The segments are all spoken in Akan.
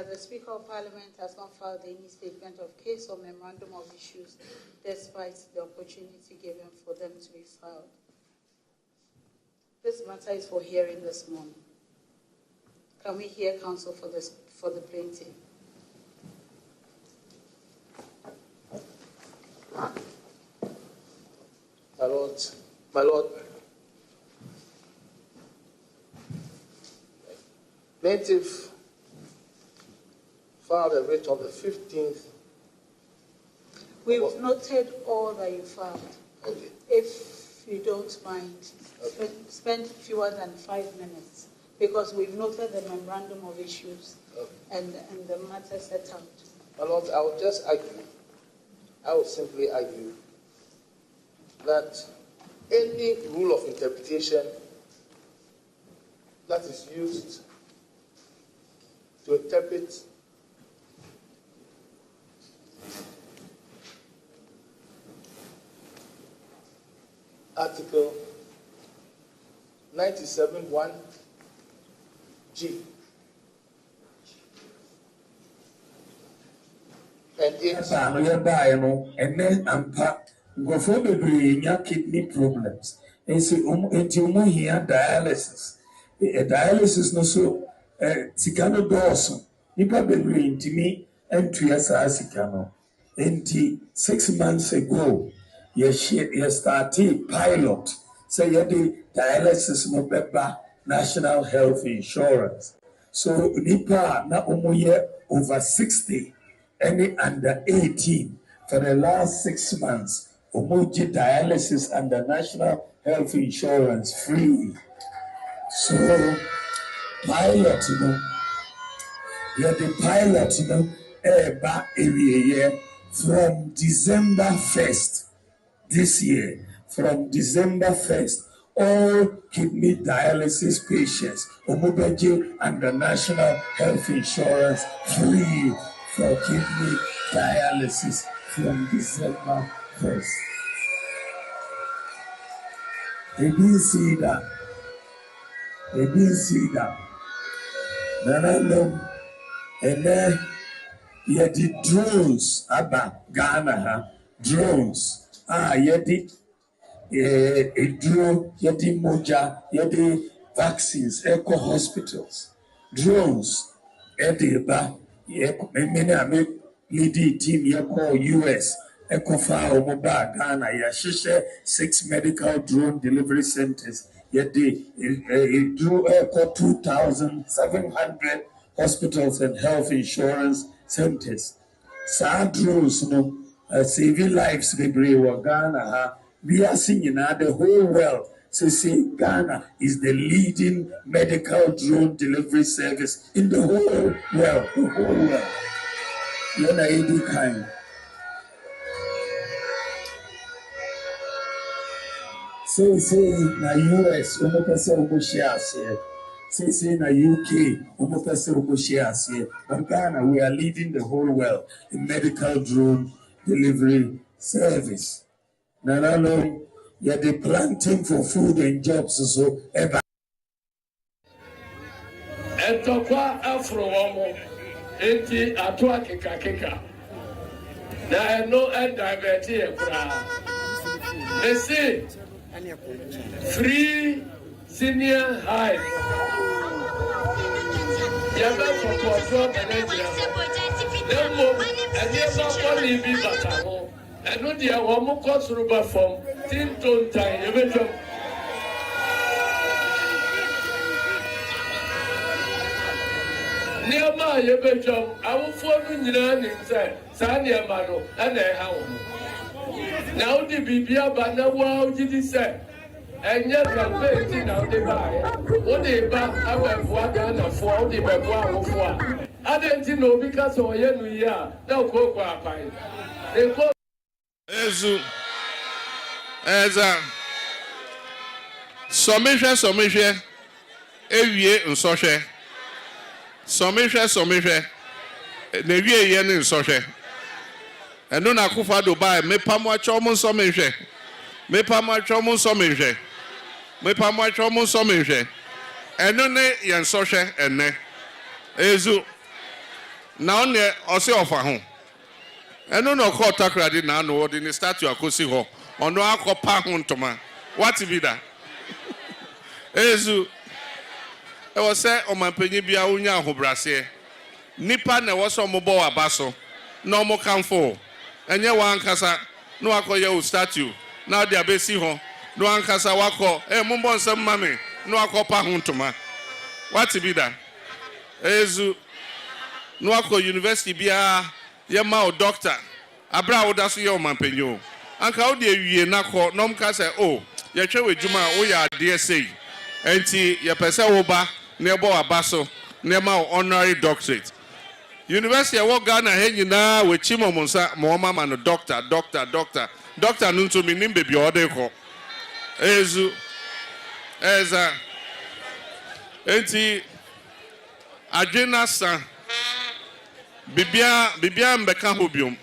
that the Speaker of Parliament has not filed any statement of case or memorandum of issues despite the opportunity given for them to be filed. This matter is for hearing this morning. Can we hear counsel for the plaintiff? My Lord, plaintiff filed a writ on the 15th. We've noted all that you filed. Okay. If you don't mind, okay. Spend fewer than 5 minutes, because we've noted the memorandum of issues, okay, and the matter set out. My Lord, I will just argue. I will simply argue that any rule of interpretation that is used to interpret Article 97(1)(g) and and then kidney problems. And so, until here dialysis. Dialysis no so sikano dawson. Nipa bebre intimi and 2 years sikano. 6 months ago, you started pilot. So you the dialysis no beba national health insurance. So nipa na umuye over 60 and under 18 for the last 6 months. Umuji dialysis under national health insurance free. So pilot, the pilot, back every year from December 1st this year. From December 1st, all kidney dialysis patients, umubeji under national health insurance free for kidney dialysis from December 1st. They didn't see that. They didn't see that. Then I know, and then you did drones about Ghana, drones. You did a drone, you did moja, you did vaccines, eco hospitals, drones. Ediba, many leading team you call US. Ekofa Omoba Ghana, Yashisha 6 medical drone delivery centers. Yet drew 2,700 hospitals and health insurance centers. Sad drones, saving lives, Ghana. We are seeing the whole world. Say Ghana is the leading medical drone delivery service in the whole world. The whole world. You're not any kind. Say na US, umopese umoshias here. Say na UK, umopese umoshias here. But Ghana, we are leading the whole world in medical drone delivery service. Now, you're the planting for food and jobs so ever. Etokwa afro enti atwa keka. Na no divert here kra. They say free senior high. Yaba for manager. Demo and never only be batamo. And no dia womo kosuruba from tinton time ebejo. Niama yebejo awufo nu nyina nim say sa niama no na e ha wo. Now the bibia ba na wa ojidi say enye campaign ti na de ba e o de ba awefo aga na fo o de bebo awofo a adenti no bi ka so ye nu yi a na okoko apai e ko ezu eza somehwe ewie nsɔhwɛ somehwe na ewie ye ne nsɔhwɛ eno na kufa Dubai mepamo acho mo nsɔmehwɛ eno ne ye nsɔhwɛ ene ezu Now on the Ose of a home. And no call Takradi now, no, in the statue of Kosiho, or no alcohol pahuntoma. What to be that? Ezu, I was said on my penny be a unya who brassier. Nipa ne was on mobile abaso, no more come for. And ya one casa, no alcohol your statue. Now they are basi home, no one casa wako, mumbon some mammy, no alcohol pahuntoma. What to be that? Ezu, no alcohol university be a Yama doctor. Abra woda so ye o mampanyo. Anka wo de awie na kɔ nom ka sɛ oh ye hwɛ w'adwuma wo ya de sei. Enti ye pɛsɛ wo ba na ɛbɔ aba so na ma honorary doctorate. University wo Ghana he nyina we chimo monsa mo mama no doctor. Doctor no nto mi nim baby ode kɔ. Ezu eza enti adwena sa Bibia mbeka ho biom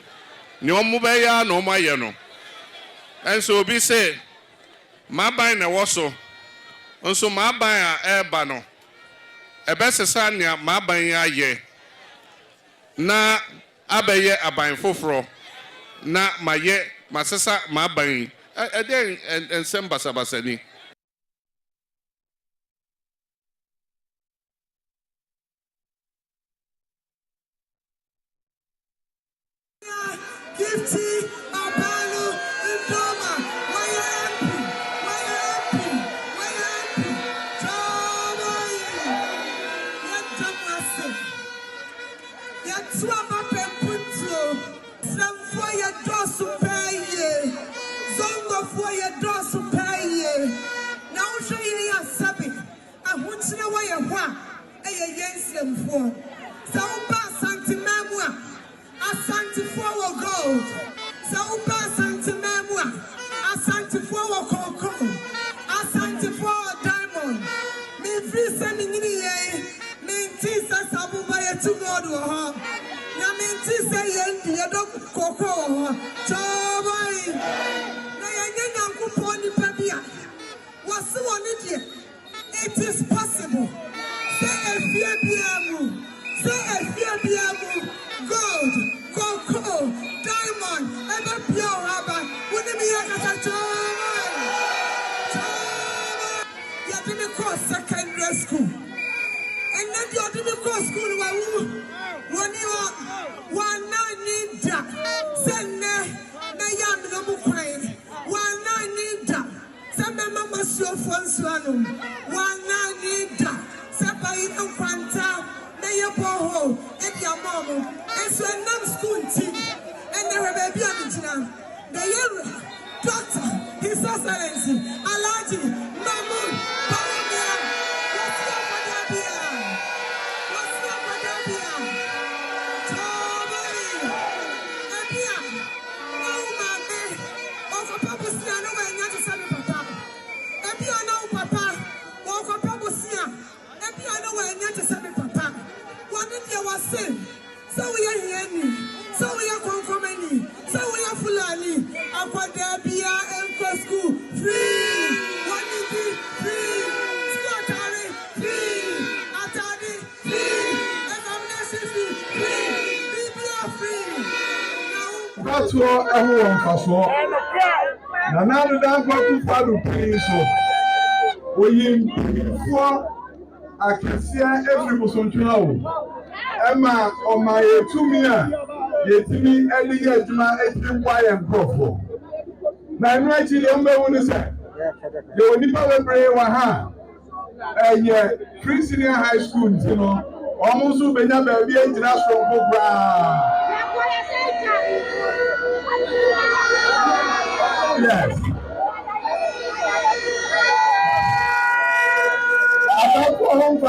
ni omo be ya na omo aye no enso obi say ma ban na wo so nso ma ban a eba no ebesesa nea ma ban aye na abaye aban foforo na maye masesa ma ban e den ensem basabasani Gifty, Abalo, Indoma, Wayapi, Yatamase, Yatwama Pemputo, some for your doors to pay, Zongo for your doors to pay. Now show you your sabi, I want to know why you're one, a yes, and for some pass anti-mamma. Asante for gold. Saupa Asante Memwa. Asante for cocoa. Asante for diamond. Me free sending in the me tisa sabu by a 2 God. Na me tisa yen the dog cocoa. Chobai. Na yan kuponi pabia. Wasu on it is possible. Say a fear biamu. Say a fear biamu. Gold, cocoa, diamond, ever pure rubber. Wouldn't be a you didn't cross secondary school. And then you didn't cross school. When you are one night need that. Send me young number crying. One night need that. Send my mama so fun swallow. One night need that. Send by you Quanta. Your boho and your mom, and so a non school team, and there will be a the young doctor, His Excellency, Alaji, Mamun, Palamia, what's your Padabia? What's your Padabia? Tommy, Abia, no, mammy, over Papa Siano, and not to send Papa. Abia, no, Papa, over Papa Sia, Abia, no, and not to send Papa. Sin. So we are here, so we are conforming, so we are Fulani, Aquadabia and school, free, what is it? Free, Scotary, free, Atari, free, examination free, BBR free. That's what everyone has for. Nanado Danko Fadu Prince. We for I can see every Muslim. Emma on my 2 million, yet me early yet my 18 and profile. Now, I'm actually on the one is that you will never bring one hand. And yet, Free Senior High School, you know, almost to be a baby international program. Yes. I got home for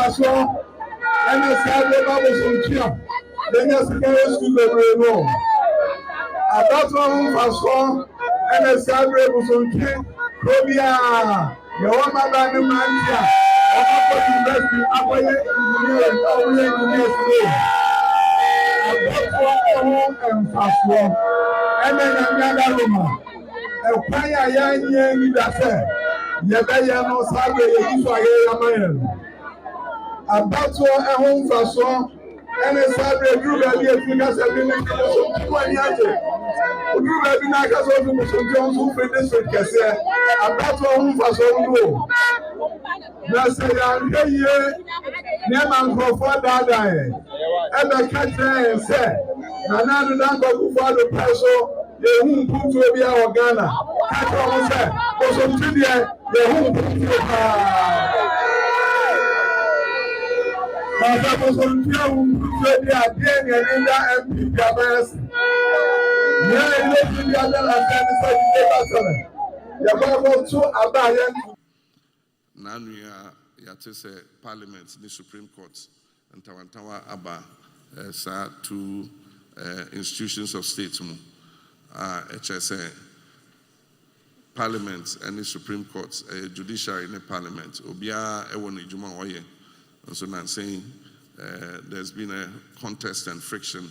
and I said, the Bible from Chia. Then I said, school the room. I got one for song, and I said, from Chia. Probia, your one man, the man here. I'm going to I got home and fast one. And then another woman. A fire young in that said, Yabaya no Saturday, you are a man. About to a home for song, And it's sad that you got the because I've been in the 20 years. You have been like us over some Jones who fit this with Kessben. And that's what we was all do. Now say, I'm here, near man go for that. And I catch her and say, Nana don't go for the person. They won't put to be our Ghana. Catch on, sir. For some trivia, they won't put to Nanu ya say Parliament, the Supreme Court, and Tawantawa Abba, two institutions of state, HSA, Parliament and the Supreme Court, judiciary in the Parliament, Obia Ewoni Juma Oye. And so I'm saying there's been a contest and friction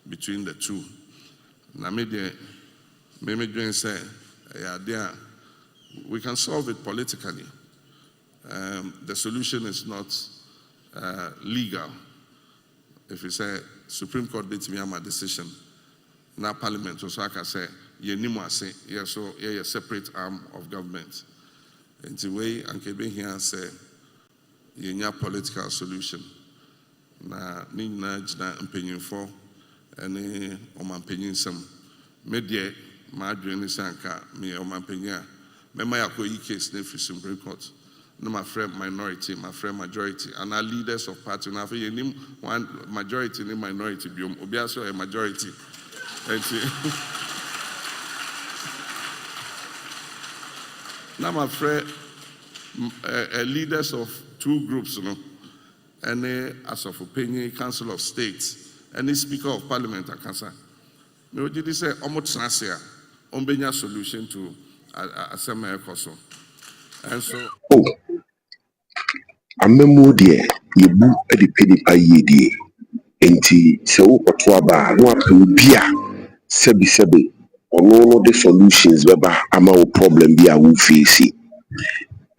between the two. Now maybe say, yeah, we can solve it politically. The solution is not legal. If you say Supreme Court did me my decision, now Parliament also I can say yes, so a separate arm of government. In the way and keeping here say a political solution. Na nina jina mpenyinfo ene omampenyisam media ma adwene sanka me omampenya me ma yakoyi case na fi Supreme Court no my friend minority my friend majority and our leaders of party na fe yenim one majority ni minority biom obi aso a majority na my friend leaders of two groups, and as of opinion, Council of State, and the Speaker of Parliament, Akansa. Me did say almost nasia, ombenya solution to a semi ekoso, and so. Oh, amemo de yebu edipedi paye de, enti se wo kotwa ba no apobia sebi ono the solutions beba ama wo problem bi a wo face.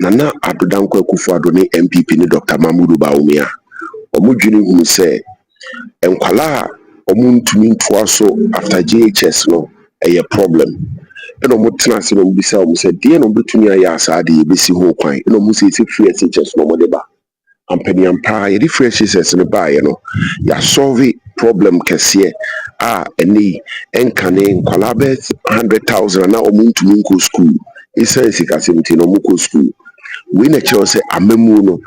Nana Adodankwa Akufo-Addo ne MPP ne Dr. Mahmoud Bawumia omudwini hu se enkwala omuntumi ntoa so after JHS no a problem eno mutena se no bisa o se de no betumi aya asade yebesi ho kwan eno mu se free SHS no modeba ampani ampa ye free SHS no ba ye no ya solve problem kese eni enkane enkwala be 100,000 na omuntumi nko school isa sikasenti no mu ko school we na che say amemu no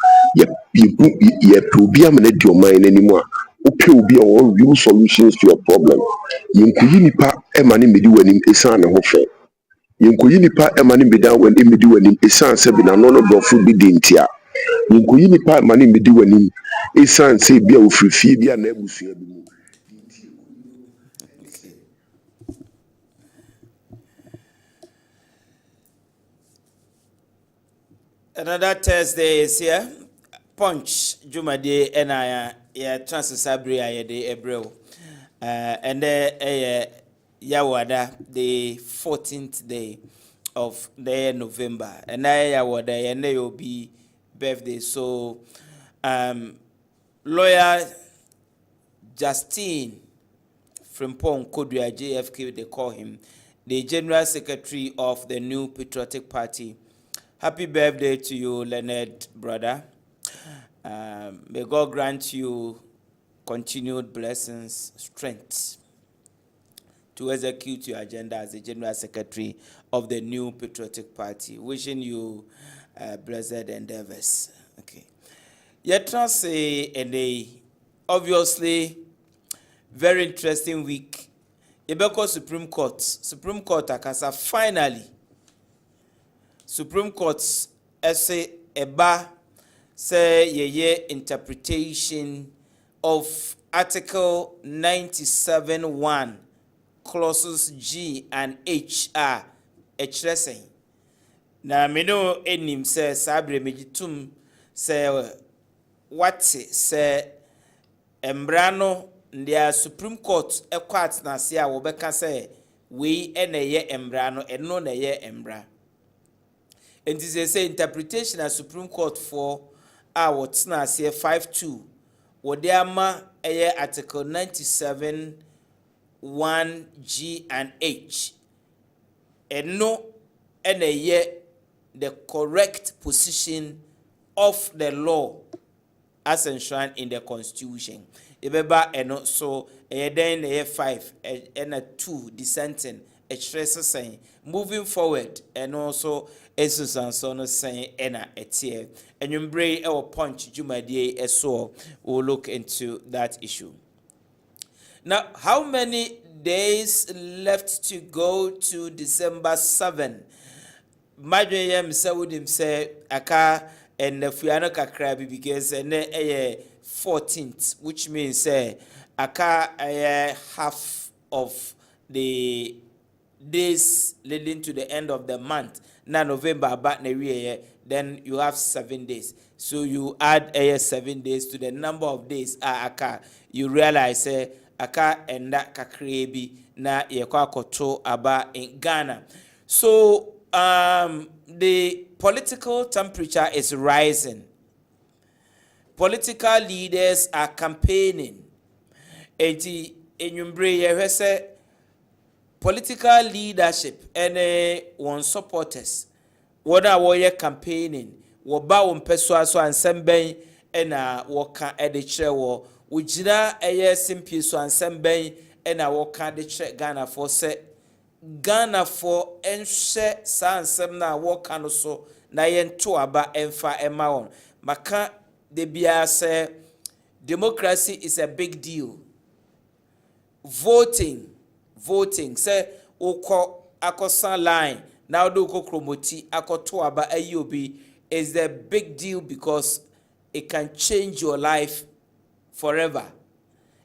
ye probia me di o man animo a ope obi o real solutions to your problem yinkuyi nipa e ma ne medi wanim esan ne ho fe yinkuyi nipa e ma ne medi wanim esan se bi na no brofo bi dentia yinkuyi nipa e ma ne medi wanim esan se bia ofrifie bia na abusua bi mu. Another Thursday is here. Punch Jumade and I transfer Sabri de Ebril. And Yawada, the 14th day of the November. And Yawada, and they will be birthday. So, lawyer Justine Frimpong Kodria JFK, they call him, the General Secretary of the New Patriotic Party. Happy birthday to you, Leonard, brother. May God grant you continued blessings, strength to execute your agenda as the General Secretary of the New Patriotic Party. Wishing you blessed endeavors. Okay. Yet, obviously, very interesting week. Ibeko Supreme Court. Supreme Court, Akasa, finally. Supreme Court essay eba say ye interpretation of Article 97(1) clauses G and H are expressing. Na meno enim say sabre mejitum say what say embrano ndia Supreme Court ekwat na se a wo beka say we eneye embrano eno na ye embra. And this is a interpretation of Supreme Court for what's now say 5-2. What they ama Article 97 1 G and H. And no, and the correct position of the law as enshrined in the Constitution. And so then 5 and 2 dissenting a stress saying moving forward, and also Jesus and son saying ena etie and you bring our punch Jumadie so we'll look into that issue. Now, how many days left to go to December 7? Madam Saudi say aka and the Fiano Kakrabi because and 14th, which means aka half of the days leading to the end of the month. Now November about then you have 7 days. So you add 7 days to the number of days aka. You realize aka and that kakrebi na yekwakoto aba in Ghana. So the political temperature is rising. Political leaders are campaigning. Enti enyumbre yehwese political leadership and one supporters what are warrior campaigning woba won peso so ansem ben na woka edichre wo ujina simpie so ansem ben na woka de Ghana for say Ghana for enhye sansem na woka no so na yento aba emfa ema won maka de bia say democracy is a big deal. Voting say oko akosan line now do ko kromoti akoto aba ayobi is a big deal because it can change your life forever.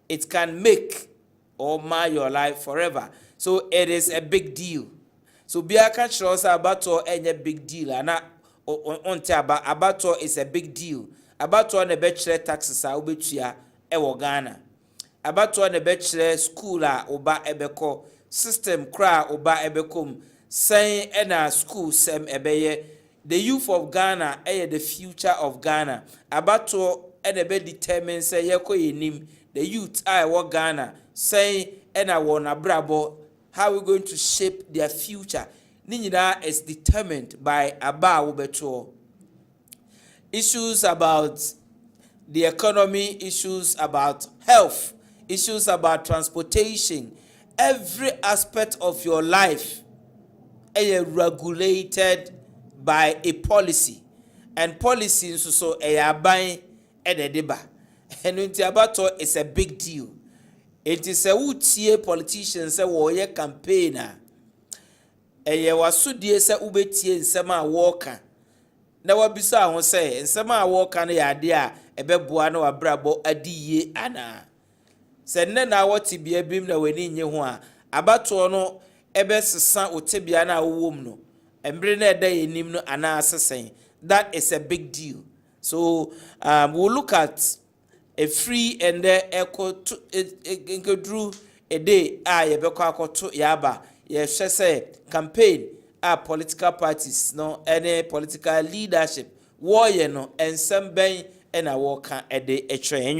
It can make or mar your life forever. So it is a big deal. So bia ka chiro say abato enye big deal ana onte abato is a big deal. Abato na be chire taxes a obetua e wo Ghana. Abato na be chire school a oba ebeko system kra oba ebekom saying ena school sem ebeye the youth of Ghana the future of Ghana. Abato ena be determine say yeko yenim the youth what Ghana saying ena wona brabo how we going to shape their future. Ninyina is determined by aba wobeto. Issues about the economy, issues about health, issues about transportation, every aspect of your life is regulated by a policy. And policy so buying and a deba. And Untiabato is a big deal. It is a woodtie politician say warrior campaigner. A wasudie say ubetie sema walker. Na wabisa won say nsema walker na yade a ebeboa na wabrabo adiye ana. Se nne na woti bia bim na weni nye ho a abato no ebe sesa otebia na wowom no embre na eda yenim no ana asesen. That is a big deal. So we'll look at a free and echo to drew a day yebeko akoto yaba ye say campaign political parties no any political leadership warrior no and some ben and a walker a day a train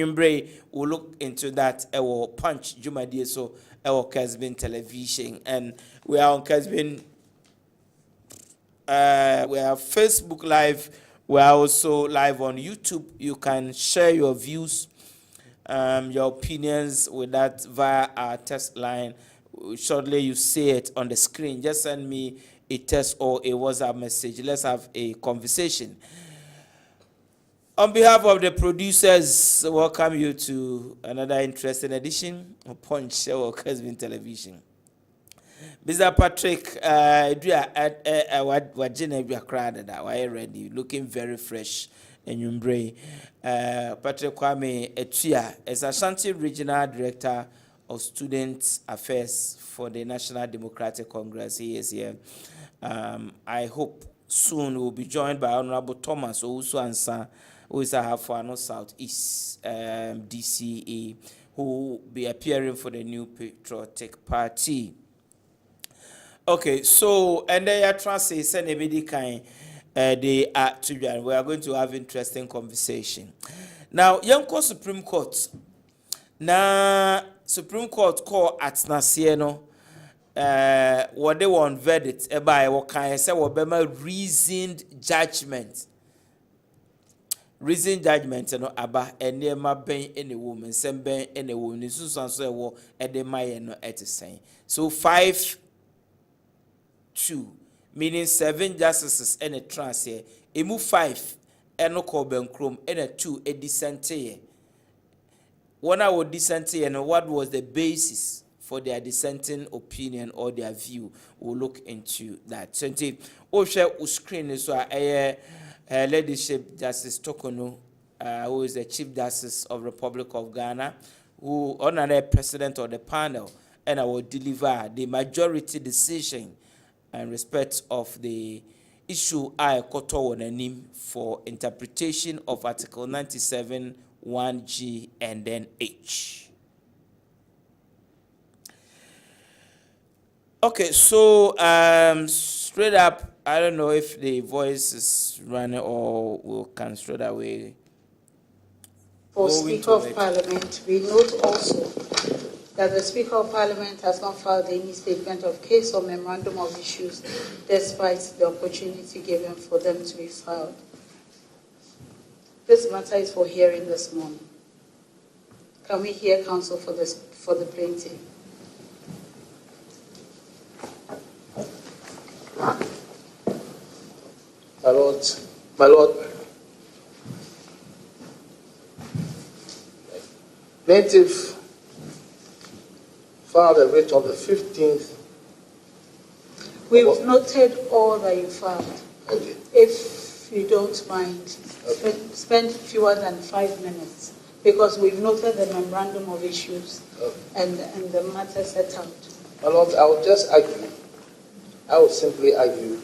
we'll look into that our punch Jumadie so our Kessben television and we are on Kessben we have Facebook Live. We are also live on YouTube. You can share your views, your opinions with that via our text line. Shortly, you see it on the screen. Just send me a text or a WhatsApp message. Let's have a conversation. On behalf of the producers, welcome you to another interesting edition of Punch Show Kessben Television. Mr. Patrick, ready, looking very fresh and you Patrick Kwame Etua is Ashanti Regional Director of Student Affairs for the National Democratic Congress. He is here. I hope soon we'll be joined by Honorable Thomas Owusu-Ansah, who is a Hafano Southeast DCE, who will be appearing for the New Patriotic Party. Okay, so and they are translating send everybody kind they are to and we are going to have interesting conversation. Now, Yanko Supreme Court, na Supreme Court call at Nasieno what they want verdict by what kind of say what reasoned judgment. Reason judgment no aba ene ma ben ene wo nsem ben ene wo ni susan so e wo e de maye no etisen. So 5-2, meaning 7 justices ene trans here. Emu 5 eno ko ben krom ene 2 e dissent here. When I would dissent here, and what was the basis for their dissenting opinion or their view? We'll look into that. So, oh, share screen is Leadership Justice Tokono, who is the Chief Justice of Republic of Ghana, who honorary president of the panel, and I will deliver the majority decision in respect of the issue I koto wonanim for interpretation of Article 97, 1G and then H. Okay, so straight up, I don't know if the voice is running or we can straight away. For Speaker of Parliament, we note also that the Speaker of Parliament has not filed any statement of case or memorandum of issues despite the opportunity given for them to be filed. This matter is for hearing this morning. Can we hear counsel for the plaintiff? My Lord, plaintiff filed a writ on the 15th. We've noted all that you filed. Okay. If you don't mind, spend fewer than 5 minutes, because we've noted the memorandum of issues and the matter set out. My Lord, I will just argue. I will simply argue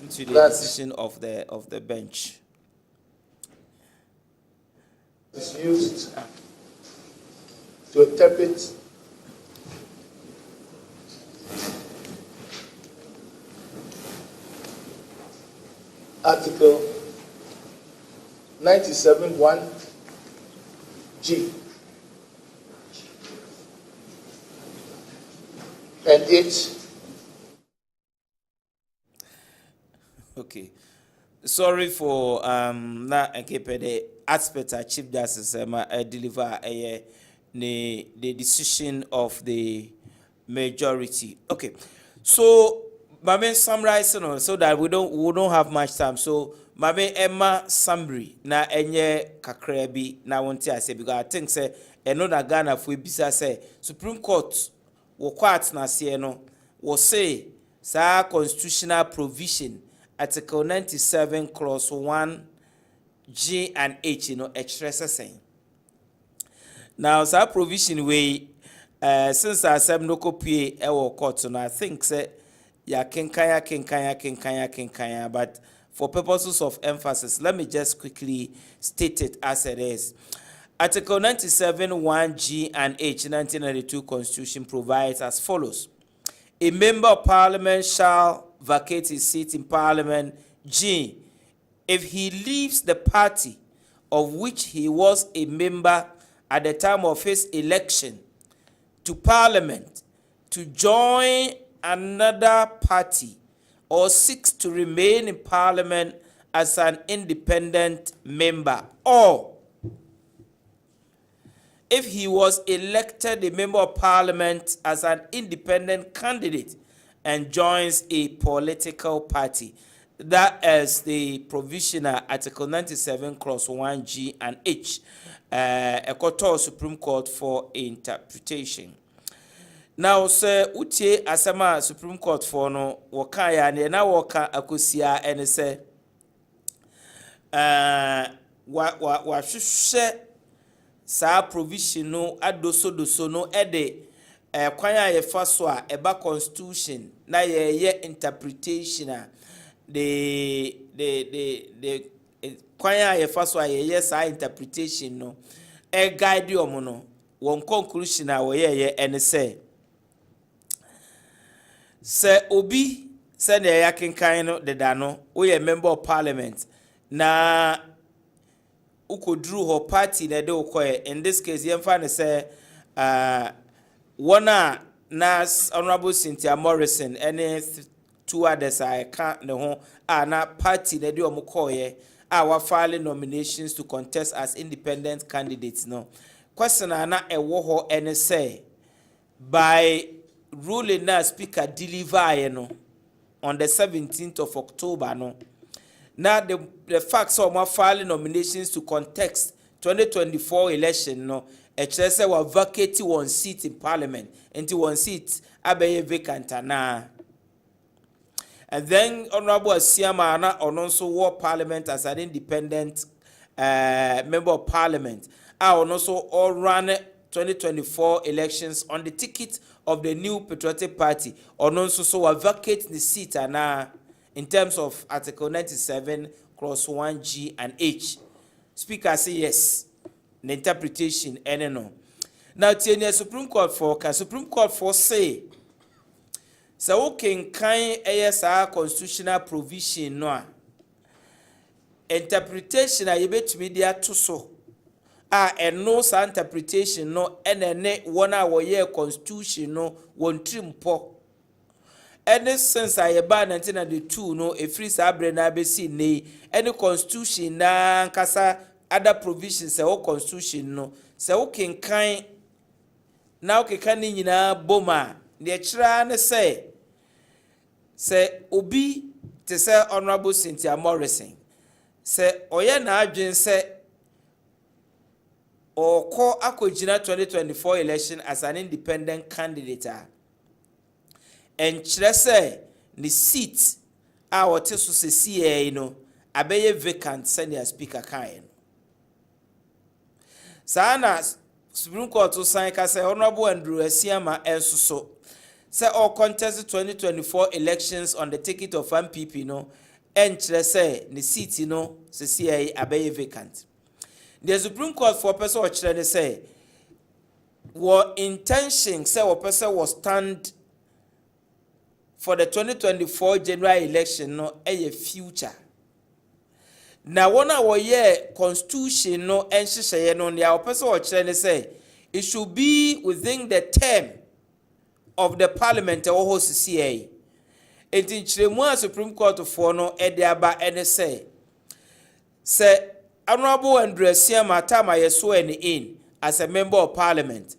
into the decision of the bench. It's used to interpret Article 97(1)G and H. Okay, sorry for na the aspect of Chief Justice deliver the decision of the majority. Okay, so Mame summarize so that we don't have much time. So Mame Emma summary na enye kakrebi na wonti ase, because I think say eno na Ghana for bisa say Supreme Court wo kwat na se no wo say sa constitutional provision Article 97 clause 1 G and H express. Now sa provision we since I said no copy ewo court, so I think say ya kinkaya, but for purposes of emphasis, let me just quickly state it as it is. Article 97, 1G and H, 1992 Constitution provides as follows. A member of Parliament shall vacate his seat in Parliament, G, if he leaves the party of which he was a member at the time of his election to Parliament to join another party or seeks to remain in Parliament as an independent member, or if he was elected a member of Parliament as an independent candidate and joins a political party. That is the provisional Article 97 clause 1G and H, a court of Supreme Court for interpretation. Now, sir, utie asama Supreme Court for no waka ya ne na waka akosia ene se wa hwehwe sa provision no adoso no ede kwan ya yefa so a eba constitution na ye interpretation a the kwan ya yefa so a ye sa interpretation no guide omo no won conclusion a wo ye ene se obi se na ya kenkan no deda no we member of Parliament na ukodru ho party na de ukoye. In this case, yemfa ne say one nas Honorable Cynthia Morrison any two others I can't ne ho na party na de omukoye wa filing nominations to contest as independent candidates no. Question na ewo ho any say by ruling na speaker deliver no on the 17th of October no. Now the facts of my filing nominations to contest 2024 election no a say wa vacate one seat in parliament into one seat abeye vacant na. And then Honorable Asiama na also war parliament as an independent member of parliament. I also all run 2024 elections on the ticket of the New Patriotic Party. Also so wa vacate the seat na. In terms of Article 97, Clause 1G and H. Speaker say yes. The interpretation, no. Now, the Supreme Court for say, so okay, kind ASR constitutional provision no. Interpretation a yebet media to so. And no sa interpretation no, and one hour year constitution no, one trim po. Any since I ban 1992 no a free sabre na be see ne any constitution na kasa other provisions say constitution no say can kind now can ni nyina boma de kira ne say obi te say Honorable Cynthia Morrison say oye na adwen say oko akogina 2024 election as an independent candidate. And say the seat our tesu se no abeye vacant senior speaker kan. Sana Supreme Court to sign ka say Honorable Andrew Asiama enso so say all contest 2024 elections on the ticket of MPP no and say the seat no se abeye vacant. The Supreme Court for person or say what intention say or person was stand for the 2024 general election no a future. Now one our year constitution no enhyehyɛ no the person or say it should be within the term of the parliament or host CA. And in the Supreme Court for no aba and say Honorable Andrew Asiama time I swear in as a member of parliament.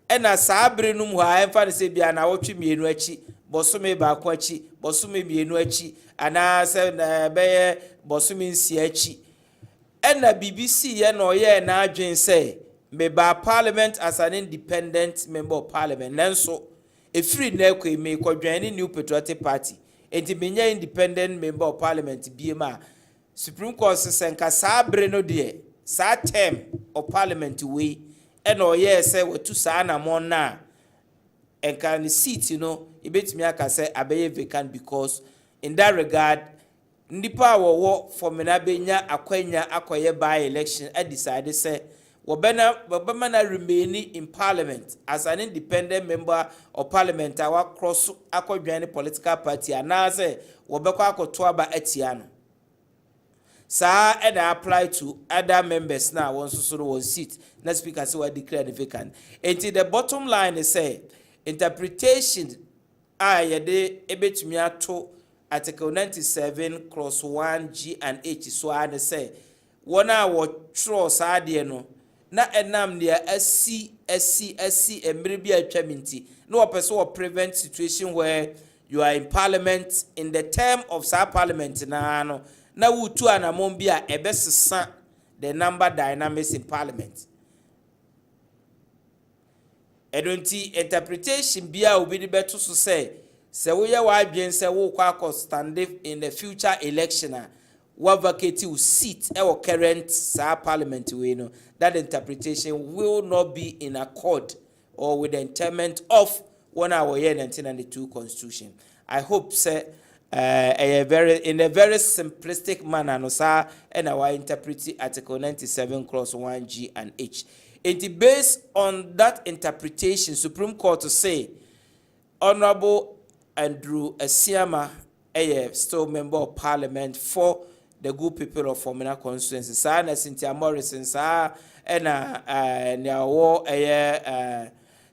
And as Sabre num ha emfa say bia na wotwe mienu achi bosome ba kwa achi bosome mienu achi ana se na be bosome nsi achi na BBC ye no ye na adwen say me ba parliament as an independent member of parliament nanso e free na ekwe me kodwan ni New Patriotic Party enti menya independent member of parliament biema Supreme Court say nka Sabre no de sa term of parliament we and yes say we to sana mon na and can seat ebetimi aka say abeye vacant because in that regard nipa wo for me na benya akwanya akoye by election I decided say wobema na remain in parliament as an independent member of parliament our cross akodwan political party and na say wobekwa akoto aba atiano. Sir, and I apply to other members now once so one seat. Next speaker say we declare the vacant. Until the bottom line is say interpretation yede ebetumi ato Article 97 Clause 1G and H so I say one hour trust ade no na enam dia asi emre bi atwaminti no person will prevent situation where you are in parliament in the term of sa parliament na no na wutu anamon bi a ebesesa the number dynamics in parliament. Edonti interpretation bia obi de beto so say we ya wa adwen say wo kwa stand in the future election wa vacate seat e wo current sa parliament we no that interpretation will not be in accord or with the intent of 1992 constitution. I hope say in a very simplistic manner no sir and our interpret Article 97 Clause 1G and H. It based on that interpretation Supreme Court to say Honorable Andrew Asiama still member of parliament for the good people of Formina constituency. Sa na Cynthia Morrison sa ena na wo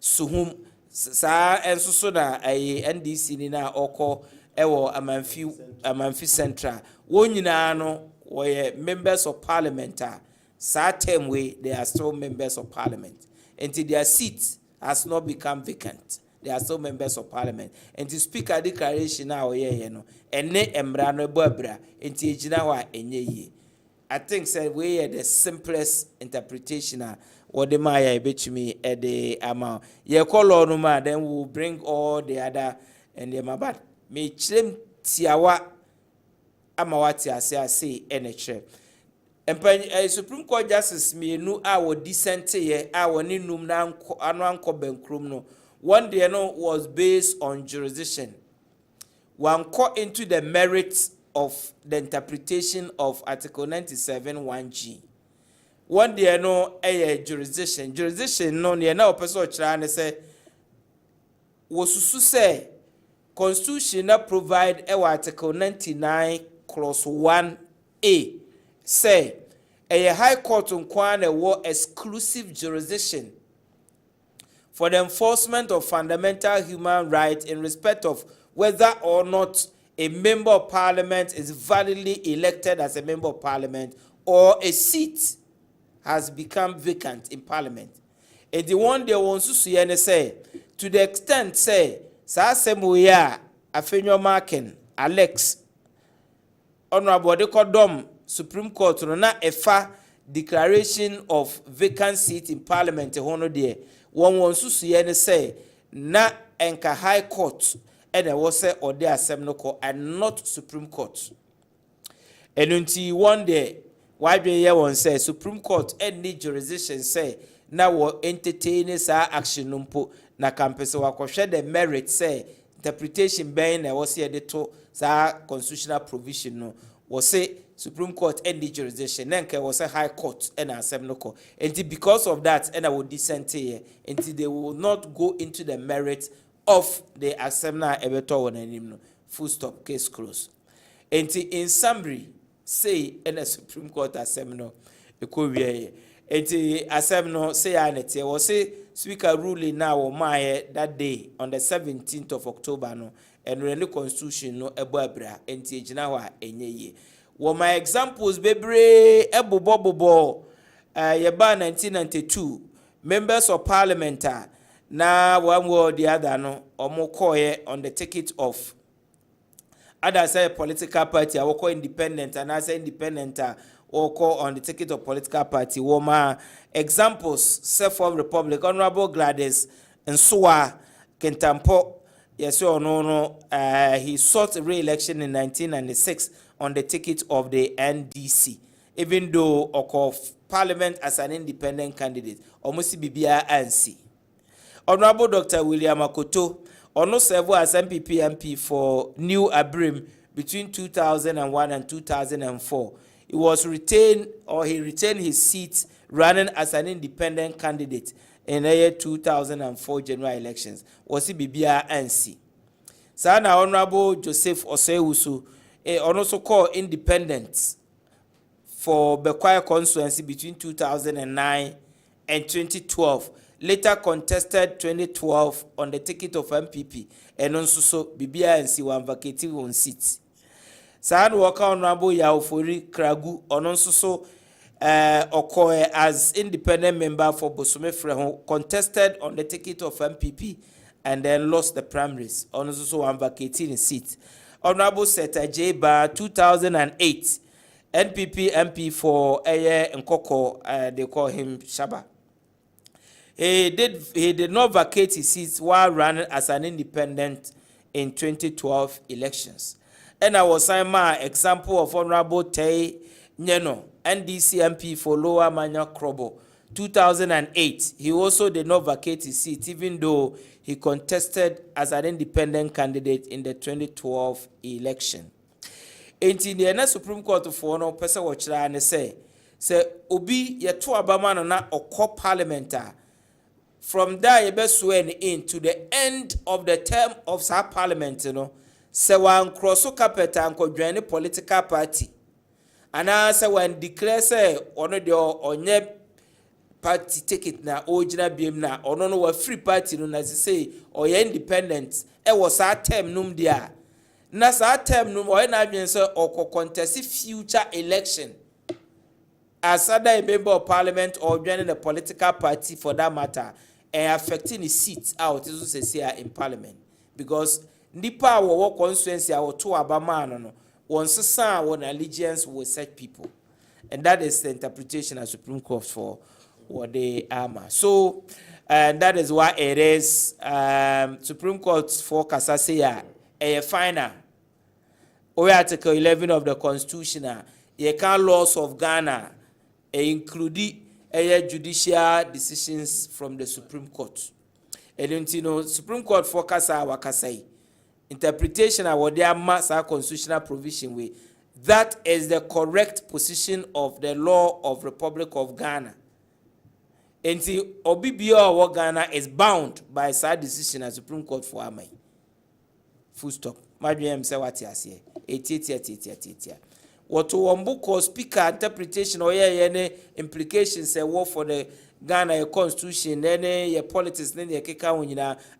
Suhum sa enso so na NDC ni na oko ewo amanfi central. Won nyina no we members of parliament. Sa term way they are still members of parliament. Until their seat has not become vacant. They are still members of parliament. And to speak a declaration now, no, and ne embrano bobra, and tigina wa enye ye. I think say we are the simplest interpretation what the Maya bet me at the amount. Ye call on ma, then we'll bring all the other and the mabat. Me chim tiawa amawati say NHF. And Supreme Court Justice me nu our dissent ye our ni num na anko benkrum no. One day no was based on jurisdiction. One caught into the merits of the interpretation of Article 97 1G. One day no jurisdiction. Jurisdiction no near now person trying say was say Constitution that provide Article 99 clause 1A say a high court on kwane war exclusive jurisdiction for the enforcement of fundamental human rights in respect of whether or not a member of parliament is validly elected as a member of parliament or a seat has become vacant in parliament. And the one they want to see and say, to the extent say, Sasemuya, Afenyo Markin, Alex, Honorable Dekodom, Supreme Court, na efa declaration of vacant seat in parliament, hono there. One wants to see and say, na enka high court, and I was say, or there assembly court, and not Supreme Court. And until one day, why do you want say Supreme Court any jurisdiction say, now we entertain sa action numpo, na campus wa share the merit say, interpretation being I was here the to sa constitutional provision no, was say Supreme Court any jurisdiction, then was a high court and assembly court. And because of that, and I will dissent here, until they will not go into the merit of the assembly ebeto and full stop, case closed. And in summary, say in the Supreme Court assembly, and assembly say anete was say speaker ruling now or my that day on the 17th of October no, and really constitution no ebabra and jinawa enye. Well, my examples, bebre, ebobobobo, yeba 1992, members of parliament, na one word the other no, or more on the ticket of. Other say political party, I will call independent, and I say independent, or call on the ticket of political party. Well, my examples, Self-Form Republic, Honorable Gladys, and Suwa, Kentampo, yes or no, he sought re-election in 1996. On the ticket of the NDC, even though of parliament as an independent candidate, almost BBI ANC. Honorable Dr. William Akoto, also served as MPP MP for New Abrim between 2001 and 2004. He retained his seat running as an independent candidate in the year 2004 general elections. Was BBI ANC. Sana Honorable Joseph Osewusu, also called independent for Bekwai constituency between 2009 and 2012. Later contested 2012 on the ticket of MPP and also so BBI and C1 vacating on seats. Saan Waka Honorable Yaofori Kragu on also so Okoye as independent member for Bosome Freho contested on the ticket of MPP and then lost the primaries on also so one vacating seat. Honorable Seta J. Bar 2008 NPP MP for Eye Nkoko, they call him Shaba. He did not vacate his seat while running as an independent in 2012 elections. And I was my example of Honorable Tay Nyeno, NDC MP for Lower Manya Krobo, 2008. He also did not vacate his seat, even though he contested as an independent candidate in the 2012 election. In the Supreme Court for no person watch and say Obi yetu abama na oko parliamentar. From there you be sworn in to the end of the term of that parliament, you know. Se wan crossu capital and join political party. And I say when declare say one of the onye party ticket na original BM na ono no wa free party no na say or independent was our term num dia na sa term num or na adwen say or contest future election as either a member of parliament or joining a political party for that matter and affecting the seats out is here in parliament because nipa wo constituency or to abama no once san one allegiance with such people, and that is the interpretation of Supreme Court for what they are. So, and that is why it is Supreme Court for Kasasea a final. Or Article 11 of the Constitution, you can laws of Ghana, including judicial decisions from the Supreme Court. And you know, Supreme Court for Kasa Wakasai. Interpretation of what their master constitutional provision way. That is the correct position of the law of Republic of Ghana. Until Obibio or Ghana is bound by side decision as Supreme Court for Amai. Full stop. My dream say what you say. Etia. What to Wambuko speaker interpretation or any implications say what for the Ghana constitution, any politics, any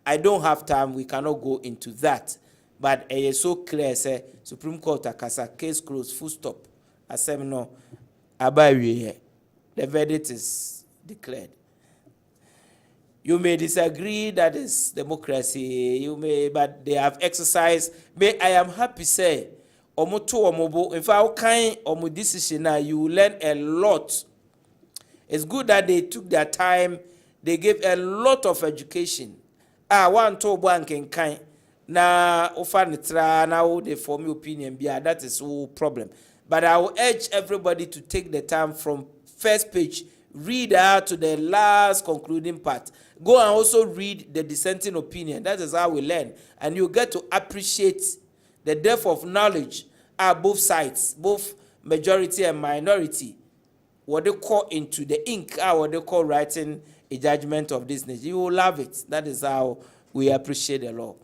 I don't have time. We cannot go into that. But it is so clear. Say Supreme Court akasa case closed. Full stop. I say no. Abaye. The verdict is declared. You may disagree. That is democracy. You may, but they have exercised. I am happy say. If I kind of decision now, you will learn a lot. It's good that they took their time. They gave a lot of education. One to bank and kind. Na ofanitra now they form opinion. That is no problem. But I will urge everybody to take the time from first page, read out to the last concluding part. Go and also read the dissenting opinion. That is how we learn, and you get to appreciate the depth of knowledge at both sides, both majority and minority. What they call into the ink, what they call writing a judgment of this nature. You will love it. That is how we appreciate the law.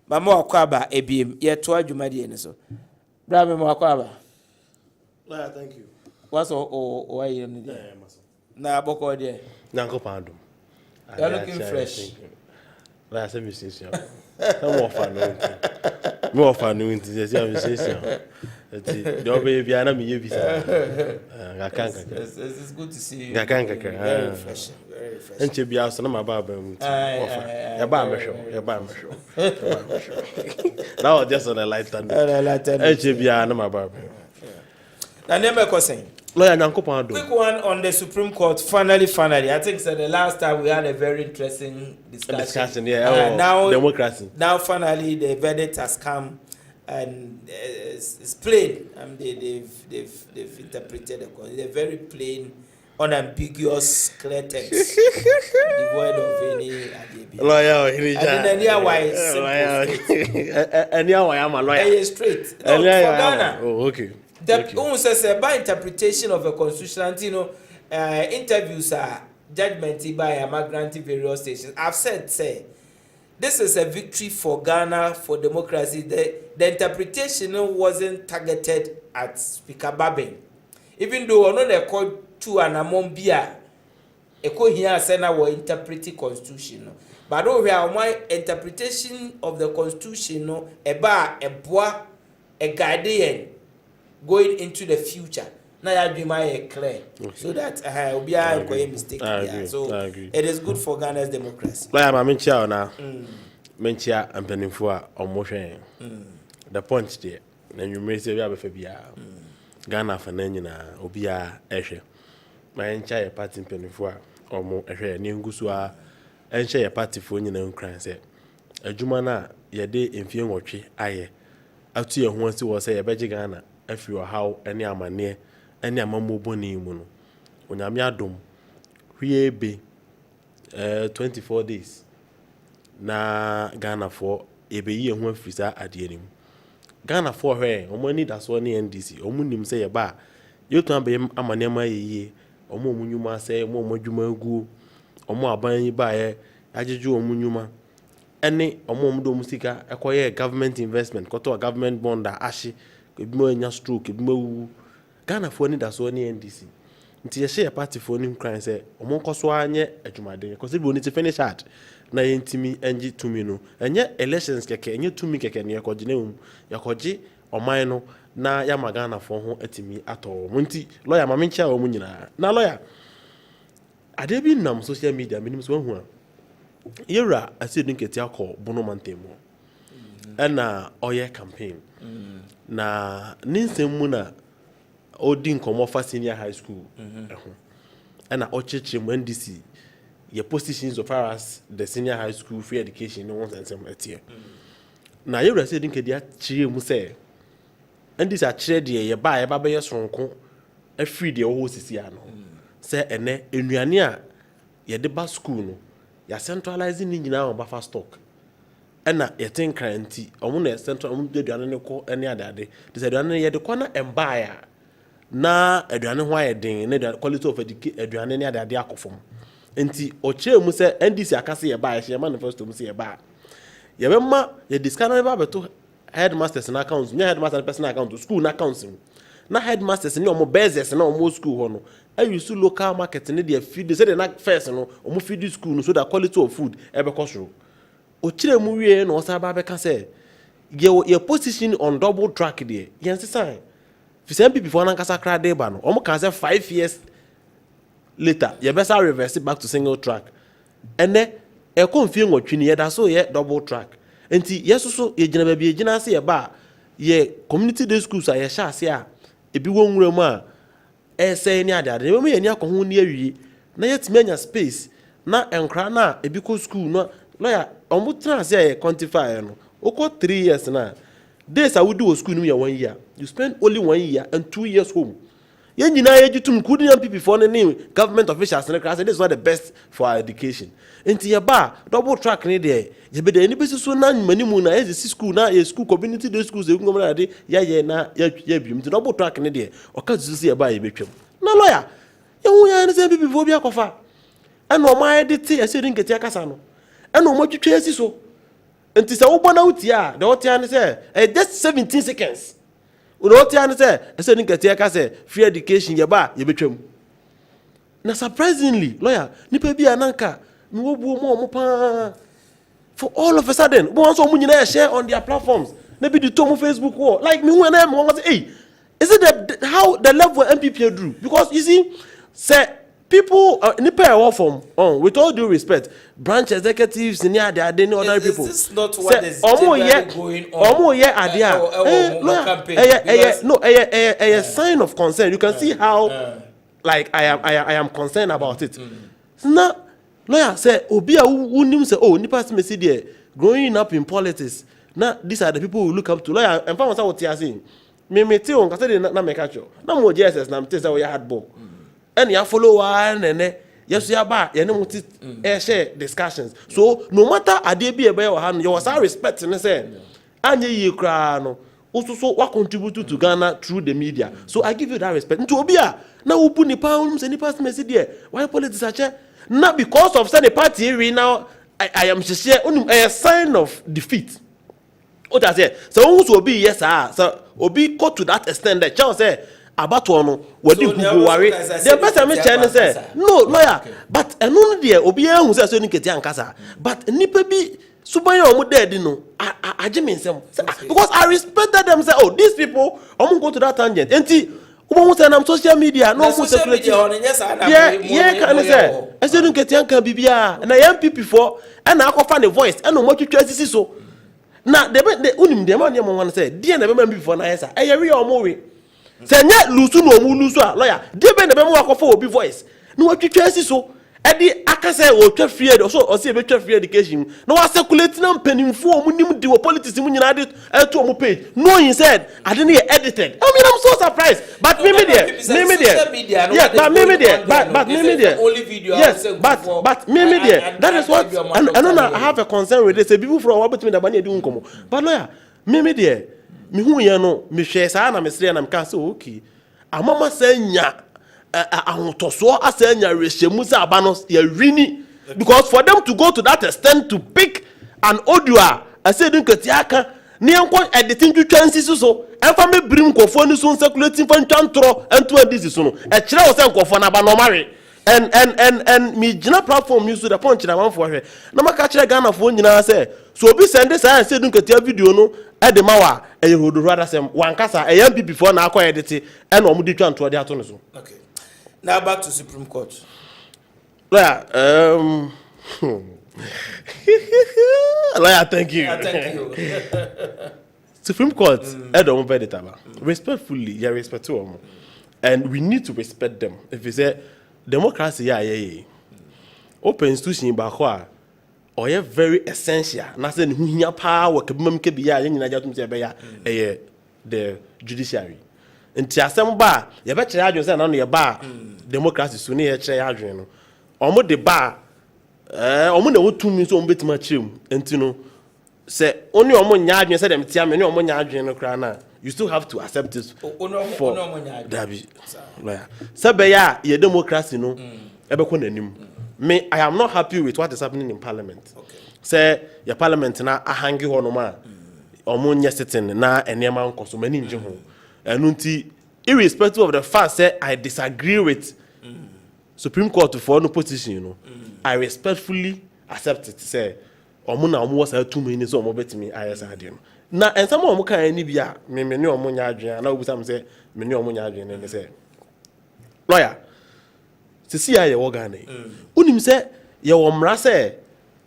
Mama Wakwaba, ABM, yet to Jumadi and so. Brother Wakwaba. Thank you. What's all why you need? Nah, Boko, dear. Nanko Pandum. You're looking fresh. Last time you say, more fun, no intelligence. Your baby, I know me. It's good to see you. Very fresh. And to be out on my barber. Your barber show. Now, just on a light thunder. And to be out on my barber. Now, never question. Lawyer Nanko Pandum. Quick one on the Supreme Court. Finally. I think so the last time we had a very interesting discussion. Now, democracy. Now, finally, the verdict has come. And it's plain. They've interpreted it. A very plain, unambiguous, clear text, devoid of any lawyer. And then why I'm a lawyer. Straight. For Ghana. Oh, okay. The says by interpretation of a constitution, interviews are judgment by a granting various stations. I've said, this is a victory for Ghana, for democracy. The interpretation wasn't targeted at Speaker Babin. Even though one they called two and among beer, a co here Senna were interpreting constitution. But over my interpretation of the constitution, a bar, a bois, a guardian going into the future. Now you be my clear, so that will be a mistake. So it is good for Ghana's democracy. Like I'm in now. Mentia and Penifua or motion. The point there. Then you may say we have a Fabia. Ghana for Nana, Obia, Eshe. My entire party in Penifua or more Eshe, Ningusua, and share a party for you know, crime. A Jumana, your day in Fiumochi, aye. Out to your once to was a Beji Ghana, if you are how any amane, any amamu boni mono. When I'm yadum, we be 24 days. Na Ghana for ebe ye ho afisa ade anim Ghana for hwe omo ni da so ne NDC omo nim se ye ba ye to be amanema ye omo munyuma se omo adwuma agu omo aban yi ba ye ajeju omo nyuma ene omo do musika ekoye government investment koto government bond ahye ebi mo nya stroke ebi mo Ghana for ni da so ni NDC nti ye share party for ni kran say omo nkoso anye adwumaden because we need to finish hard na yentimi enji tumi no enye elections keke enye tumi keke ne yakogye na yakogye oman no na ya Ghana for ho atimi ato mo nti lawyer ma mencha o mu nyina na lawyer ade bi nam social media minim so hu a yera asidun keti akọ bono mantemo na oye campaign na ninsem mu na odi nkomo fa senior high school eho na ocheche mu NDC your positions of far as the senior high school free education no one sensem etie na yera asidun kedi a chire mu se NDC a chire de ye ba be ye sonko afiri de wo sisi ano se ene enuane a ye de ba school no ya centralizing ni nyina on bafa stock ena ye tin kranti omo na central omo de aduane ne ko ene adade de aduane ye de ko na embaya na aduane ho ayedin na quality of aduane ne adade akofom enti oche mu se NDC akase ye ba ye manifesto mu se ye ba ye be ma ye discuss na ba beto headmasters na accounts nya headmaster personal account school na accounts na headmasters ni omo bezes na omo school ho no ayusu local market ne dey feed say na first no omo feed school no so that quality of food e be cost o kire mu wie no osa ba be ka say your position on double track there yense sign fi say MPP for na kasa kra dey ba no omo kan say 5 years later ye be sa reverse back to single track ene e konfie nwotwi ne ye da so ye double track enti yesoso ye gina ba bi gina ase ye ba ye community day schools a ye sha ase a ebi wo nwura mu a say ni ade ade me ni akohu ni awie na yetime anya space na enkra na ebi ko school no lawyer omo tran say e quantify no oko 3 years na days I would do school no 1 year you spend only 1 year and 2 years home ye nyina ye gitum kudi MPP for ne government officials na class this is not the best for our education enti ye ba double track ne de ye be de ni besi so na manimu na ye school na ye school community day schools e ngom na de ye na ye bium enti double track ne de o ka zuzu ye ba ye betwam na lawyer ye hu ya ne se MPP fo bi akofa ena o ma edit e se rin keti akasa no ena o ma twetwe asi so enti se wo bona uti a de o tia ne se just 17 seconds uno tia ne se e se rin keti akasa free education ye ba ye betwam na surprisingly lawyer nipa bi ananka mi wo buo mo pa for all of a sudden wọ́n so mu nyina share on their platforms na bi di to mo Facebook wall like me when am wọ́n say hey is it how the level MPP do because you see say people nipa e work from with all due respect branch executives ni ade other people this is not what is going on omo ye ade a sign of concern you can see how like I am concerned about it na lawyer say obi a unim say oh nipa se me see there growing up in politics na these are the people who look up to lawyer and fam say what you saying me te on ka say na me catch na mo JSS na me say we hard ball and ya follow one and yes ya ba ye ne mo ti share discussions so no matter ade bi e be your hand you was respect ne say anye yi kra no ususo wa contribute to Ghana through the media so I give you that respect nti obi a na ubu nipa on say nipa se me see there why politics ache not because of say the party we now I am share a sign of defeat. What I say so who will be yes so obi go to that extent that Charles say about one we dey go worry the person me chair say no lawyer but eno there obi ehun say so ni keti ankasa but nipa bi suban omo dead no age me nsem because I respected them say oh these people omo go to that tangent enti Ubo say na social media no go circulate yeah can say ese dun ketian kan bibia na MPP for na akofa ne voice na mo twetwa sisi so na de unim de man dem wan say die na be MPP for na yesa e yeri omo we say nya lusu no omu lusu a lawyer de be na be mo akofa obi voice na wo twetwa sisi so e di aka say wo twa free so o say be twa free education na wa circulate na mpanimfo omu nim di wo politics mu nyina de to omu page no he said I didn't hear edited I mean I'm so surprised but me there yeah but me there only video yes but me there that is what I don't know I have a concern with this say people from what between the bani do nkomo but lawyer me there me hu ye no me hwe sa na me sere na me ka say okay amama sanya ahotoso asanya reshemu say abano ya rini because for them to go to that extent to pick an audio I say dun kati aka ni enko editing to chances so ɛfa me brim nkɔfoɔ ni so circulating for ntwantoro ɛnto adisi so no ɛkyerɛ wo sɛ nkɔfoɔ na ba no mare and me gyina platform use the punch na manfo hwɛ na maka kyerɛ Ghana fo nyinaa sɛ so obi send this and say dun ketia video no e de ma wa ɛyɛ hodo rather sɛm wankasa ɛyɛ MPP fo na akɔ edit ɛna ɔmo di twanto de ato no so. Okay, now back to Supreme Court. Lawyer, lawyer, thank you. Thank you. Supreme Court, don't verdict about. Respectfully, yeah, respect to them, and we need to respect them. If you say democracy, yeah. Open institution back or yeah, very essential. Nothing who here power can be the judiciary. And Tiasam bar, you better charge yourself on your bar. Democracy soon here, charge. Omo de bar omo na wo 2 minutes o betima chirem entino say only omo nyaadwen say dem tia me ne omo nyaadwen no kra na you still have to accept it for dabi lawyer sabe ya ye democracy no ebekọ nanim me I am not happy with what is happening in parliament. Okay, say your parliament na ahangi ho no ma omo nye sitting na enema nkoso mani nje ho enu nti irrespective of the fact say I disagree with Supreme Court for no position, you know. I respectfully accept it. Say, omuna omu was 2 minutes or more bet me. I said, now and some omu can any be me no omu nyadwen. And now some say me no omu nyadwen. And they say, lawyer, to see how you organ. Unim say you omra say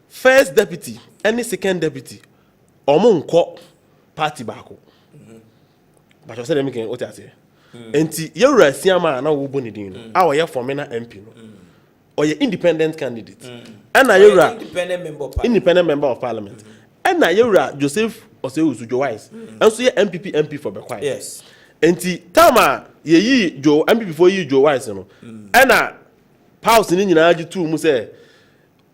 first deputy, any second deputy, omu nko party bako. But you say them can what I say. Enti yewura siama na wo boni din no a wo ye formina MP no or ye independent candidate and na yewura independent member of parliament and na yewura Joseph Osewusu Joe Wise and so ye MP for Bekwai. Yes, enti tama ye yi Joe MP for yi Joe Wise no and na pause ni nyina agi tu mu say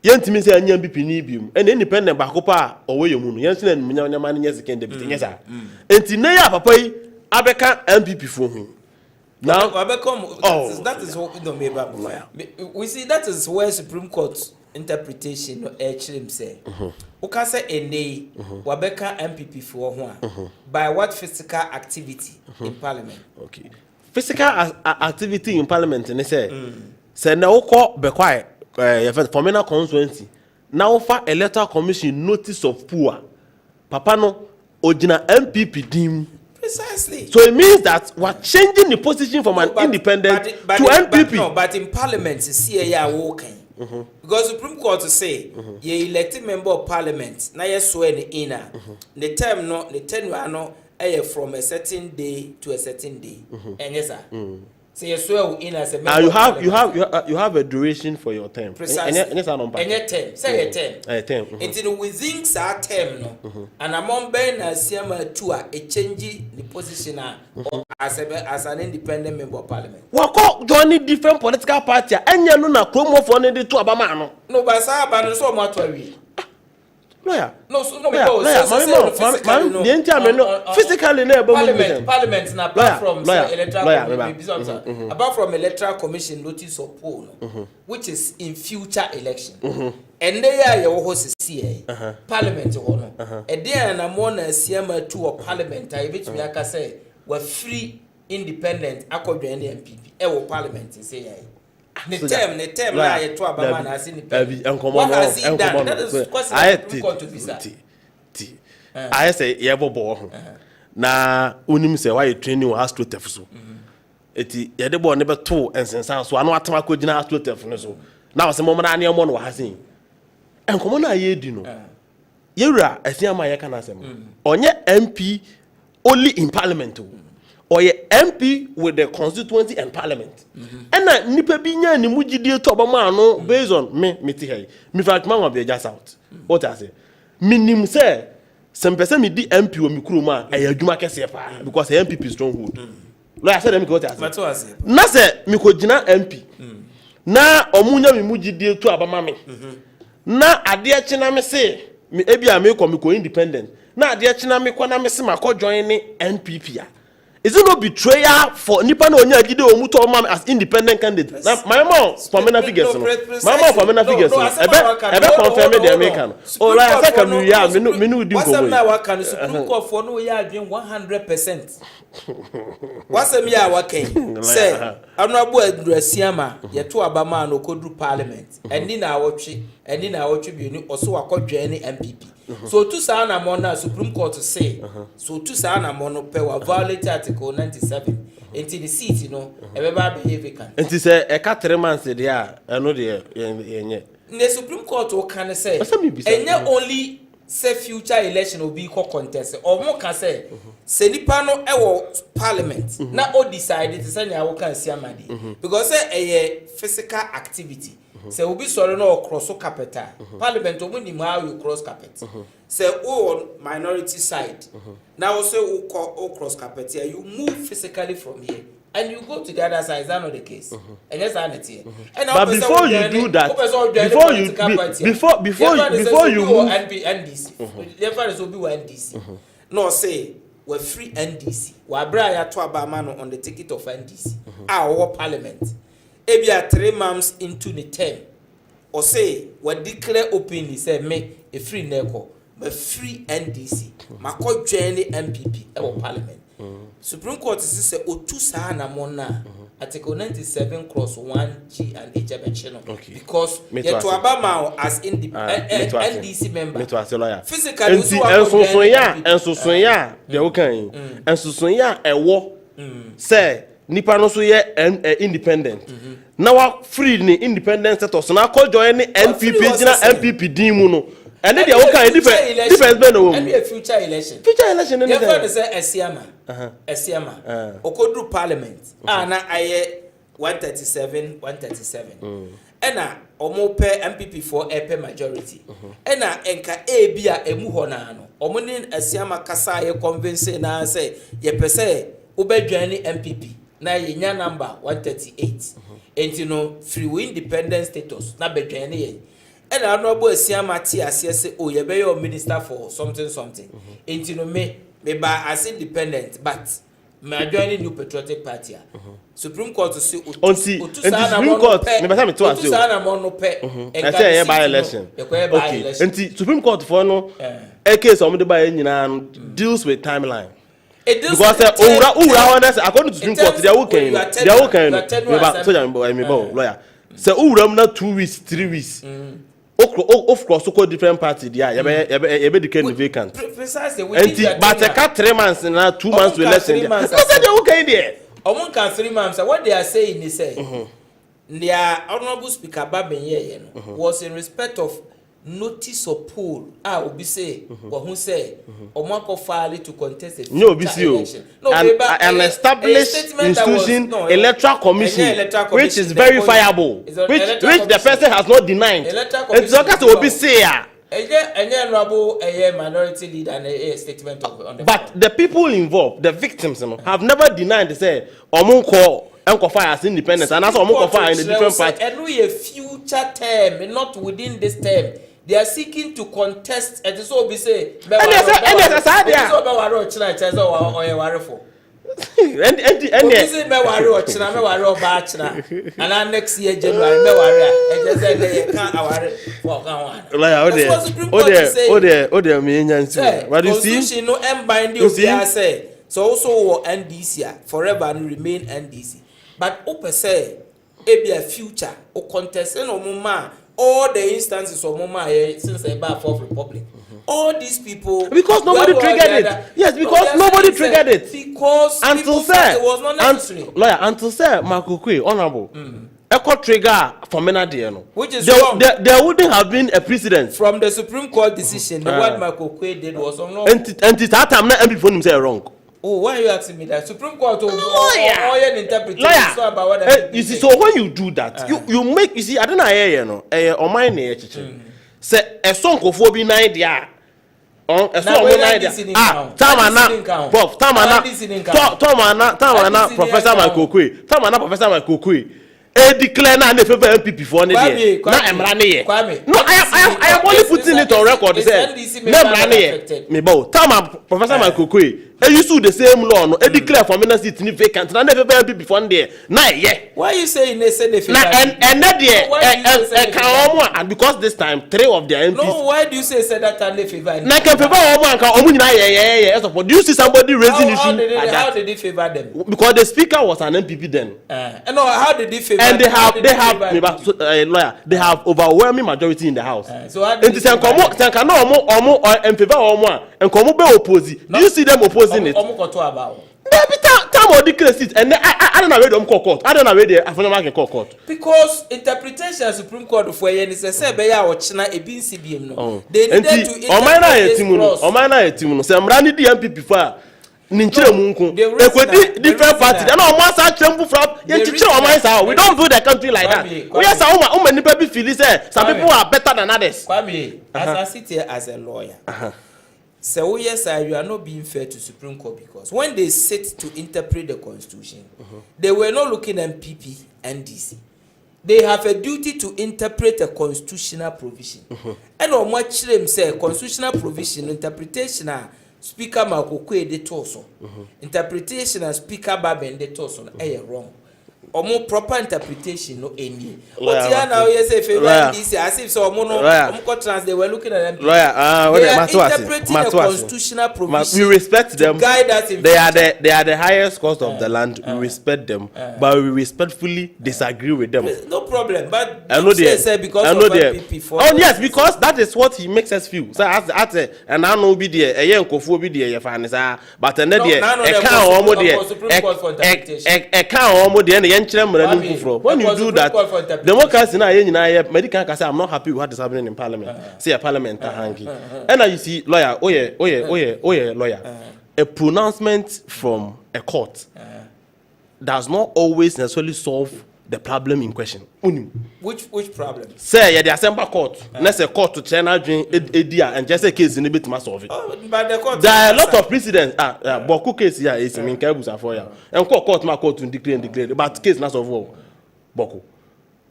ye ntimi say anya MP ni bium and independent ba ko pa o we yemu no ye nsina mu nyama ne second deputy nyesa enti na ya papa yi Abeka MPP for him. Now, that is what we don't make. We see that is where Supreme Court interpretation actually say. We can say any Wabeka MPP for one by what physical activity in Parliament. Okay, physical activity in Parliament, and they say now call Bekwai for mena constituency. Now for electoral commission notice of poor. Papa no Ojina MPP dim. Precisely. So it means that we're changing the position from an independent to MPP. But in Parliament, see a walking. Because Supreme Court to say, you elected member of Parliament, now you swear the inner. The term no, the tenure no, from a certain day to a certain day. And yes, sir. So you swear in as a member. You have a duration for your term. Precisely. And your term. Say a term. A term. It's within that term no. And among Ben as a change the position as an independent member of Parliament. What call joining different political party? And you know na promo for any two abamano. No, but I so much worry. Lawyer. No, physically, Parliament na apart from electoral apart from electoral commission notice of poll, which is in future election. And they are your host CA Parliament no. And there na more na CM two of Parliament. I bet me aka say we're free, independent. According to the MPP, our Parliament say. The term na ye to abama na asi ni what has he done? That is question I say yebo na onim say why training astrotef so eti ye de bo ne beto ensensan so anu atama ko gina astrotef no so na wase mo na ne mo no hasin enkomo na ye di no yewura asiama ye kana asem onye MP only in parliament or ye MP with the constituency and parliament. And na nipa bi nya ni mugidie to obama no based on me ti hey. Me fact man will be just out. What I say? Minim say some person me di MP o mi kuro ma ayadwuma kese pa because MPP stronghold. Lo I said them what I say. Na say me ko gina MP. Na omunya me mugidie to obama me. Na ade a chena me say me ebia me ko independent. Na ade a chena me ko na me se ma ko join ni NPP a. Is it not betrayal for Nipa no Onya Gide Omuto Omam as independent candidate? Now, my mom for many figures. My mom for many figures. Ebe confirm the American. Oh, like I said, can you yeah, me no do go. What's now can Supreme Court for no ya again 100%. What's me ya working? Say, I'm not boy Dresiama, ye to Abama no kodru parliament. And in our tribune also a court journey MPP. So to sana mona Supreme Court to say so to sana mono power violate article 97 into the seat, you know, everybody behave vacant. And to say a cat 3 months there, I know the Supreme Court will can say and not only say future election will be contested or more can say Senipano parliament not all decided to send our can see Amadi because a physical activity. Say we be sorry no cross capital. Parliament will win how you cross carpet. Say on minority side. Now say we cross carpet here. You move physically from here and you go to the other side. Is that not the case? And that's not it. But before you do that, before you move NDC. Therefore, it will be NDC. No say we free NDC. We are bringing to Abamano on the ticket of NDC. Our parliament. Ebia 3 months into the term, or say, what declare openly, say, me a free NECO, but free NDC, my court journey MPP, our parliament. Supreme Court is say, O two Sahana Mona, Article 97 cross 1G and H mention because yet to Abama as NDC member. Physically, and so Soya, the okay, and so Soya, a war, say. Nipa no so ye independent. Now free ni independent status. Now call join ni NPP jina NPP din mu no. And they are okay difference be no. And a future election. Future election ni dey. Say Esiama. Esiama. Okodru parliament. Na aye 137. Ena omo pe MPP for EP majority. Ena enka bia emu ho na no. Omo ni Esiama kasa ye convince na say ye pese obedwane MPP. Na yenya number 138 and you know free independent status na bedwane ye and honorable Esiama ti ase say oh ye be your minister for something and you know me ba as independent but me join new patriotic party Supreme Court to say Supreme Court me ba me to ase o and say by election okay and Supreme Court for no a case of the by nyina deals with timeline. Because according to Supreme Court, they are okay. Lawyer. So, na 2 weeks, 3 weeks. Of course, so called different party. Yeah, you vacant. Precisely. But a cut 3 months and 2 months to election. That's okay there. Among 3 months, what they are saying is say, their honorable speaker Babenye was in respect of notice of poll obi say who say omako file to contest a election. An established institution electoral commission which is verifiable which the person has not denied. It's okay to obi say minority leader and a statement of but the people involved, the victims, have never denied. They say omunko fire as independent and that's omunko fire in a different party. And we a future term, not within this term. They are seeking to contest and so be say and next year January so also NDC forever and remain NDC but open say it be a future or contest no mama. All the instances of Moma since the birth of Republic, all these people because nobody triggered it. Yes, because nobody triggered it. Because until say it was not necessary. Lawyer, until say Makukwe honorable. Echo trigger for Menadiano. Which is wrong. There wouldn't have been a precedent from the Supreme Court decision. What Makukwe did was unlawful. And that time not every phone say wrong. Oh, why are you asking me that? Supreme Court interpretation so about what you see, so when you do that, you make you see, I don't know you know, on my say a song of 4 be 9 dia. A song of 9 dia. Tamana, Prof. Tamana, Professor Makokwe. Tamana, Professor Makokwe. Declare na the favor MPP for any day. Na emrane. No, I am only putting it on record. Say, na emrane. Me bo. Tama Professor Makokwe. you sue the same law no e declare for minister seat ni vacant na never be before there na ye why you saying they say they favor na and that there can and because this time 3 of their MPs no why do you say that time they favor na can favor anka omu nyina ye support. Do you see somebody raising issue how did they favor them? Because the speaker was an MPP then no how did they favor and they have lawyer they have overwhelming majority in the house so how did they say can no omo and favor omo and come be oppose. Do you see them opposing it? Every time or declare it and I don't know where them court. I don't know where the Afro court. Because interpretation Supreme Court for yen is say be ya ochina e bin CBM no. They needed to interpret this clause. O man na etimu say mrani di MPP fa ninchire mu nko. Ekwedi different party. Na o man sa tremble from ye chichire o man sa. We don't build the country like that. We yes o man nipa bi feel say some people are better than others. Kwame, as I sit here as a lawyer. So yes, you are not being fair to Supreme Court because when they sit to interpret the Constitution, they were not looking at MPP and DC. They have a duty to interpret a constitutional provision. And on much them say constitutional provision interpretation Speaker Makokwe de Toso. Interpretation Speaker Baben de Toso wrong. Or more proper interpretation no any. What here now yes if this as if so trans they were looking at them. Lawyer, they are interpreting the constitutional provision. We respect them. Guide us in they are the highest cost of the land. We respect them, but we respectfully disagree with them. No problem. But I know say because of MPP. Oh yes, because that is what he makes us feel. So as and I know be there, a young kofu be there, but another there, a can't almost there, a can't almost there. When you do that, democracy now, medical can say I'm not happy with what is happening in Parliament. Say a Parliament hanky. And now you see, lawyer, lawyer. A pronouncement from a court does not always necessarily solve the problem in question. Which problem? Say yeah, the Assembly Court. Let's say court to China doing ADR and just a case in a bit to solve it. But the court there are a lot of precedents. Boku case here is in Kebusa for you. And court my court to declare, but case not solve Boku.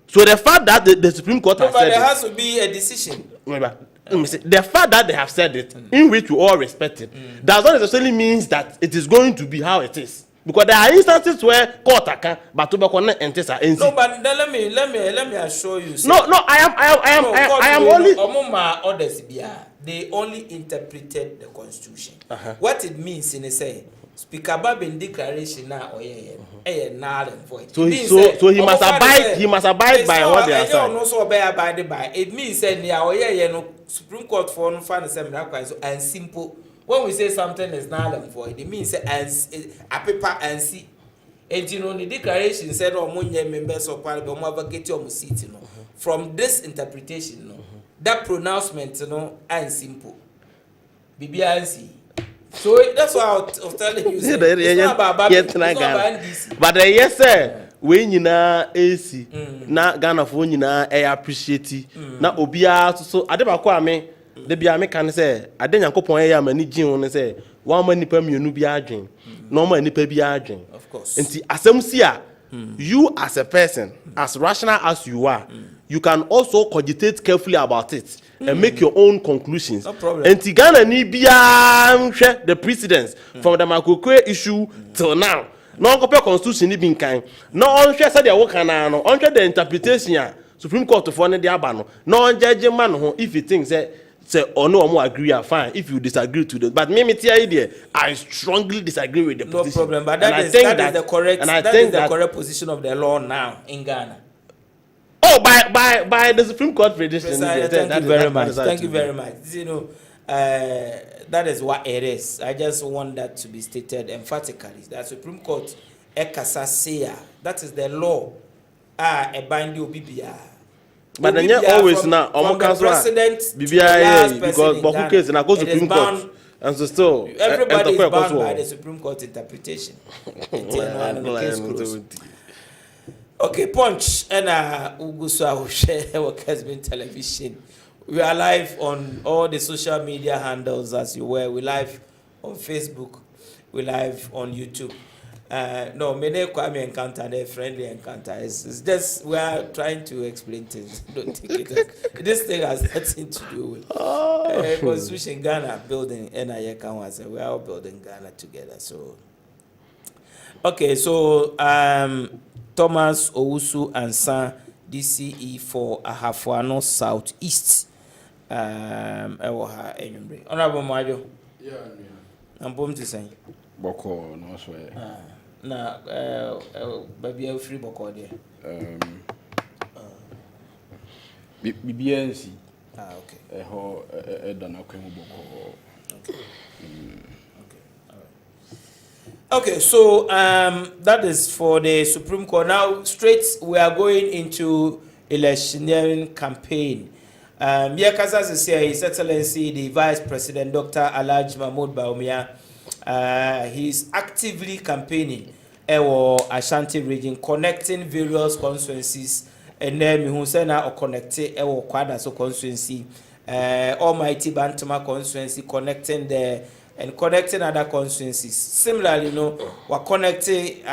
So the fact that the Supreme Court has said there has to be a decision. The fact that they have said it, in which we all respect it, does not necessarily means that it is going to be how it is. Because there are instances where court can, but to be connected and test. No, but then let me assure you. No, I am only. They only interpreted the Constitution. What it means in a say, Speaker Babin declaration now or null and void. So he must abide. He must abide by what they are saying. Also abide by. It means that no Supreme Court for no final and simple. When we say something is null and void, it means a paper and see. And you know the declaration said members of Parliament advocate your seat, From this interpretation, that pronouncement, and simple. BBNC. So that's why I was telling you. It's not about DC. But yes, sir. When you na AC, na Ghana for you na appreciate it. Na Obia so Adebakwa me. The bia me can say adenya nkopon ya mani gin won say one man nipa mienu bi adwen normal nipa bi adwen of course enti asem si a you as a person as rational as you are you can also cogitate carefully about it and make your own conclusions. No problem. Enti Ghana ni bia hwe the precedents from the Makokwe issue till now no compare constitution ni bin kan no on hwe say the work na no on hwe the interpretation a Supreme Court for ne dey aba no no judge man ho if he thinks say or no more agree are fine if you disagree to this. But me idea, I strongly disagree with the position. No problem, but that is the correct position of the law now in Ghana. Oh, by the Supreme Court prediction. Thank you very much. Thank you very much. You know, that is what it is. I just want that to be stated emphatically. The Supreme Court, that is the law. A binding OBBR. But then you always now president because Boku case na go Supreme Court and so still everybody is bound by the Supreme Court interpretation. Okay, Punch and Uguswa share Kessben television. We are live on all the social media handles as you were. We live on Facebook. We live on YouTube. No, many Kwame encounter, a friendly encounter. It's just we are trying to explain things. Don't take it. This thing has nothing to do with Constitution Ghana building. And I can say we are all building Ghana together. So, okay, so Thomas Owusu and San DCE for Ahafuano South East. Honorable Mario. Yeah, I'm going to say. Boko, no swear. Na baby I free boko there. BBNC. Okay. Ho dana kwemu boko. Okay. Okay, so that is for the Supreme Court. Now straight we are going into electioneering campaign. Kasa say His Excellency the Vice President Dr. Alhaji Mahmoud Bawumia. He's actively campaigning or Ashanti region, connecting various constituencies, and then Mihusena or connected or Kwada so constituency, Almighty Bantama constituency, connecting there and connecting other constituencies. Similarly, we're connecting,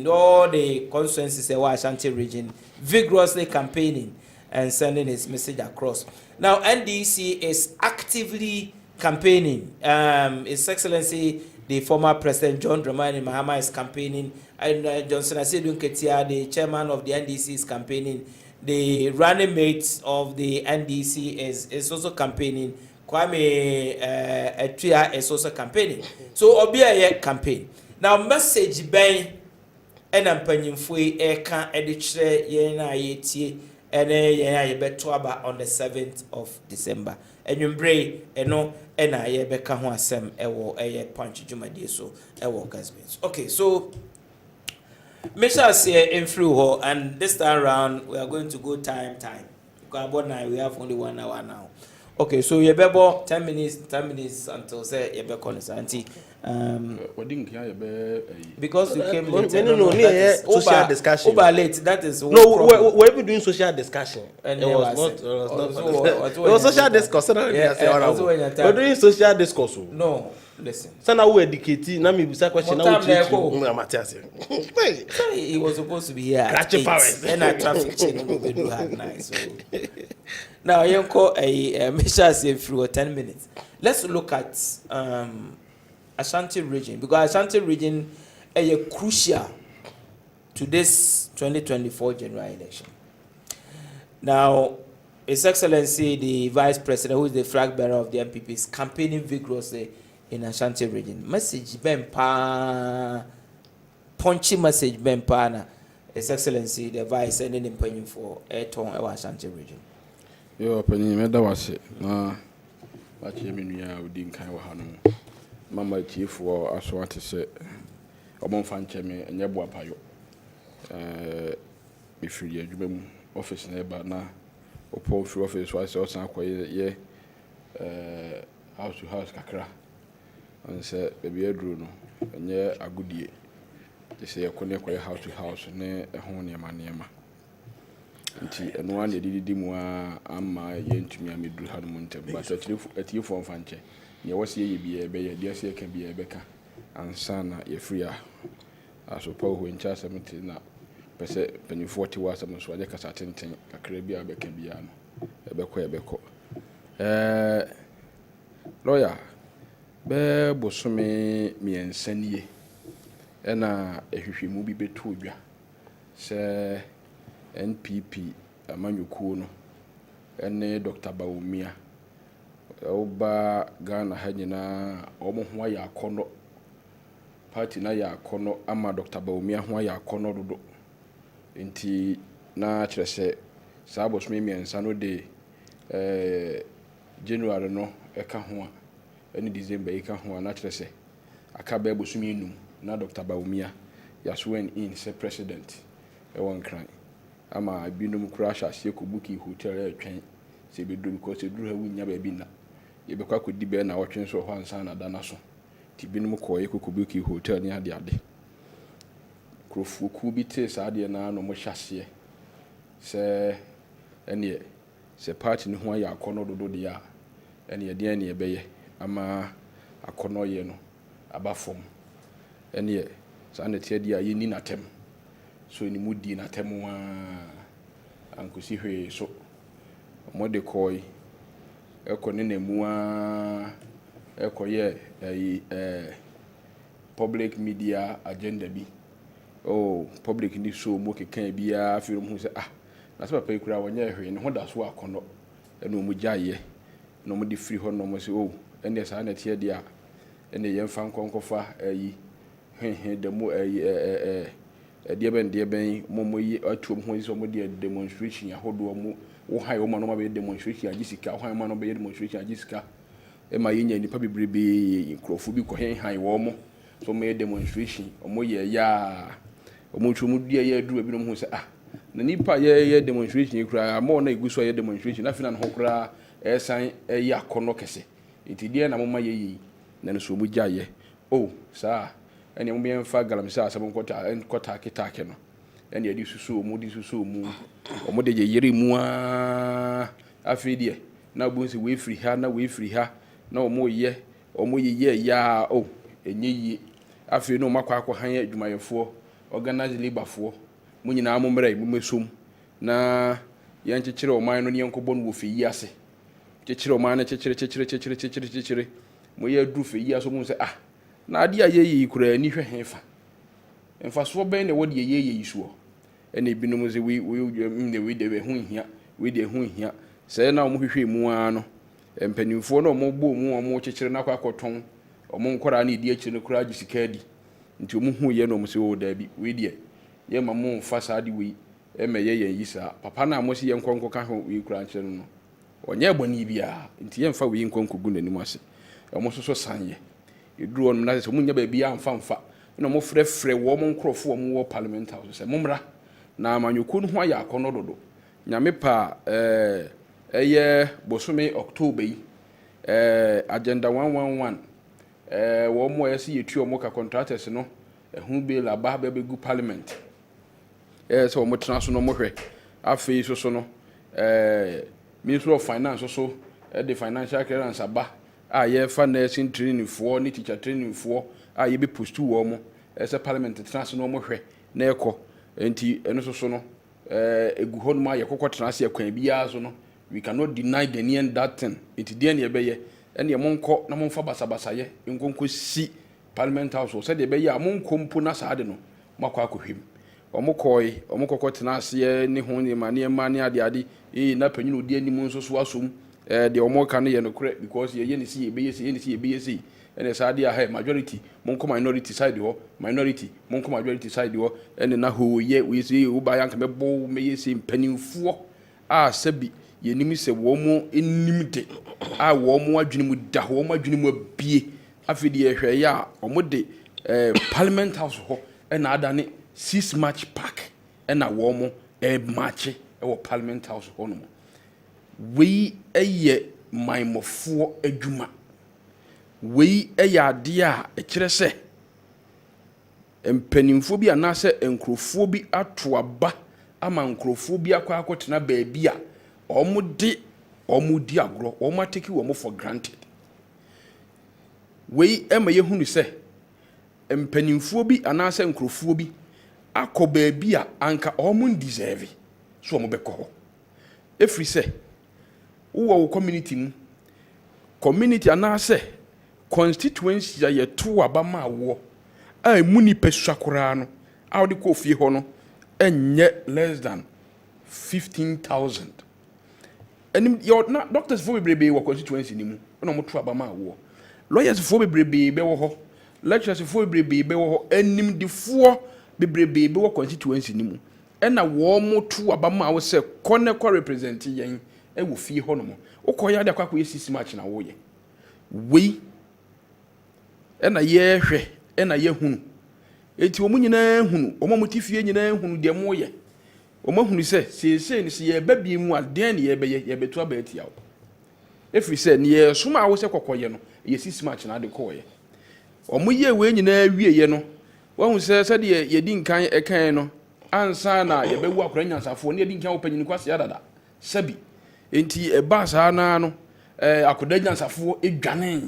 all the constituencies in Ashanti region, vigorously campaigning and sending his message across. Now, NDC is actively campaigning. His Excellency, the former President John Dramani Mahama is campaigning, and Johnson Asedun Ketia, the chairman of the NDC, is campaigning. The running mate of the NDC is also campaigning. Kwame Etua is also campaigning. So Obiaye campaign. Now message ben enampanyimfo eka edichire yena yetie ene yena yebeto aba on the 7th of December. Enwumbre eno ena yebeka ho asem ewo eye punch dwumadie so ewo Kessben. Okay, so Misha say in through and this time around we are going to go time. Because about now we have only 1 hour now. Okay, so you bebo 10 minutes until say you be consanti. Because you came late. No, social discussion. Over late, that is no. We're even doing social discussion. And it was social discourse. We're doing social discourse. No, listen. So now we're educating. Now me bisa question. Now he was supposed to be here. Catching powers. And a traffic chain we do have nice. Now you call a Misha say through 10 minutes. Let's look at Ashanti region, because Ashanti region is crucial to this 2024 general election. Now, His Excellency the Vice President, who is the flag bearer of the MPP, is campaigning vigorously in Ashanti region. Message ben pa, punchy message ben pa na His Excellency the Vice sending him penny for Eton Ashanti region. Yo penny me da wase na ba che me nua odi nkan wa hanu. Mama chief wo aso ate se omomfa nche me enye bo apayo ifiri adwuma mu office na eba na opo free office wa se o san akoye house to house kakra on se bebi edru no enye agudie te se yakone akoye house to house ne ehon ne ma nti eno an edidi mu ama yentumi amedru hanu mu ntem but atifo mfa nche ye wasi ye biye be ye dia se ka biye be ka ansa na ye free asopa ho ncha semti na pese penny 40 was am so ade kasa tenten kakra bi abeka biya no ebeko lawyer be bosome miensanie ena ehwehwemu bi betu odwa se NPP amanyuku no ene Dr. Bawumia oba Ghana ha nyina omo ho ya akono party na ya akono ama Dr. Bawumia ho ya akono dodo enti na kyerese sabo sme miensa no de January no eka ho ani December eka ho na kyerese aka ba bosumi num na Dr. Bawumia ya sworn in se president e won kran ama binum crash ase ko buki hotel e twen se be do because se duru ha wunya ba bi na ye be kwa kodi be na wotwen so ho ansa na dana so ti binum ko ye ko buki hotel ni ade krofu ku bi te sa ade na no mo hyase se ene se party ni ho ya akono dodo de ya ene de ene be ye ama akono ye no aba fom ene saa na tie dia ye ni natem so ni mudi natem wa ankosi hwe so mo de koi ekone na mu a ekoye public media agenda bi public ni so mo kekan bia afi mu se na se papa ikura wonye hwe ne ho da so akono ene mu gyaye no mo de free ho no mo se ene saa na tie dia ene yemfa nkonkofa de mo de ben mo yi atuom ho so mo de demonstration ahodo mo wo hai wo ma no ma be demonstration agisika wo hai ma no be demonstration agisika e ma yenya nipa bebrebe nkrofo bi ko hai wo mo so mo demonstration mo ye ya mo twom dua ye adu abi no ho se na nipa ye demonstration kura mo na iguso ye demonstration afina no kura esan ya kono kese itidie na mo ma ye na so mo gyaye saa ene mo bien fa galamsa asem nkota kitake no ene edi susu mu o mo de yere mu afidie na bonsi we free ha na o mo ye ya enye yi afi no makwa akwa han adwumayefo organize laborfo mu nyina mo mrai mu mesom na yan kekere o man no ne yankobɔ no wo fi yi ase kekere o man na kekere mo ye du fi yi aso mo se na ade a ye kura ni hwɛ hefa emfa so bɛn na wode ye yi so ene binom se we de hu hia sɛ na mo hwehwɛ mu no empanimfo no mo bɔ mu mo kekere na akɔtɔn omo nkora na edi akire no kura gisika di nti omo hu ye no mo se da bi we die ye ma mo fa sa de we ye yi sa papa na mo se ye nkonko ka ho we kura nkire no onye boni bia nti ye mfa we nkonko gu nanim ase omo so sanye eduru on na se mo nya ba bia amfa na mo frefre wo mo nkrofo wo mo parliamentary se mo mra na amanyoku no ho aya akono dodo nyame pa eye bosome October yi agenda 111 wo mo yesi yetu o mo ka contractors no hu be la ba gu parliament so mo tena so no mo hwe afi so no Ministry of Finance so the financial clearance aba ye fa nursing training for ni teacher training for ye be post wo mo se parliament tena so no mo hwe na ekọ enti eno so no egu ho no ma ye kokọ tena so ekwan bia so no we cannot deny the near that thing it dey na be ye ene monko na monfa basabasa ye nkonko si parliament house so de be ye monko mpo na saade no makwa akohwem omukoko tena ase ne ho ne mane ade na panyin odi anim nso so asom de omoka no ye no kure because ye ne si ye be ye si ene saade a majority monko minority side ho minority monko majority side ho ene na ho ye we si wo ba yanka mebo me ye si mpanimfo sabi yenimi se wo mo enimde wo mo adwene mu da wo mo adwene mu abie afidi ehwe ya o mo de parliament house ho na adane 6 match park na wo mo match wo parliament house ho no we eye maimofo adwuma we eye ade a ekire se empanimfo bi anase enkrofo bi ato aba ama nkrofo bi akotena baabi a omudi agro omateki wo for granted we ema ye hunu se empanimfo bi anase nkrofo bi akoba bi a anka omun deserve so omo bekọ ho efri se wo community anase constituency ya to abama wo muni pesakura no awde ko fie ho no enye less than 15,000 and your doctors for bebrebe wo constituency ni mu na mo to abama wo lawyers for bebrebe be wo ho lecturers for bebrebe be wo ho anim difo bebrebe be wo constituency ni mu na wo mo to abama wo se kone ko represent yen wo fie ho no mo ukoya de akwa yesi match na wo ye we na ye hwe na ye hunu enti wo nyina hunu o mo tifie nyina hunu de mo ye o mo hunu se ni se ye ba bi mu aden ye be ye betu aba etia wo efri se ni ye soma wo se kokoye no ye sisi match na de koye o mo ye we nyina wie ye no wo hu se de ye di nkan ekan no ansa na ye bewu akora nyansafo ne ye di nkan wo panyin kwase adada sabi enti eba saa na no akoda nyansafo edwane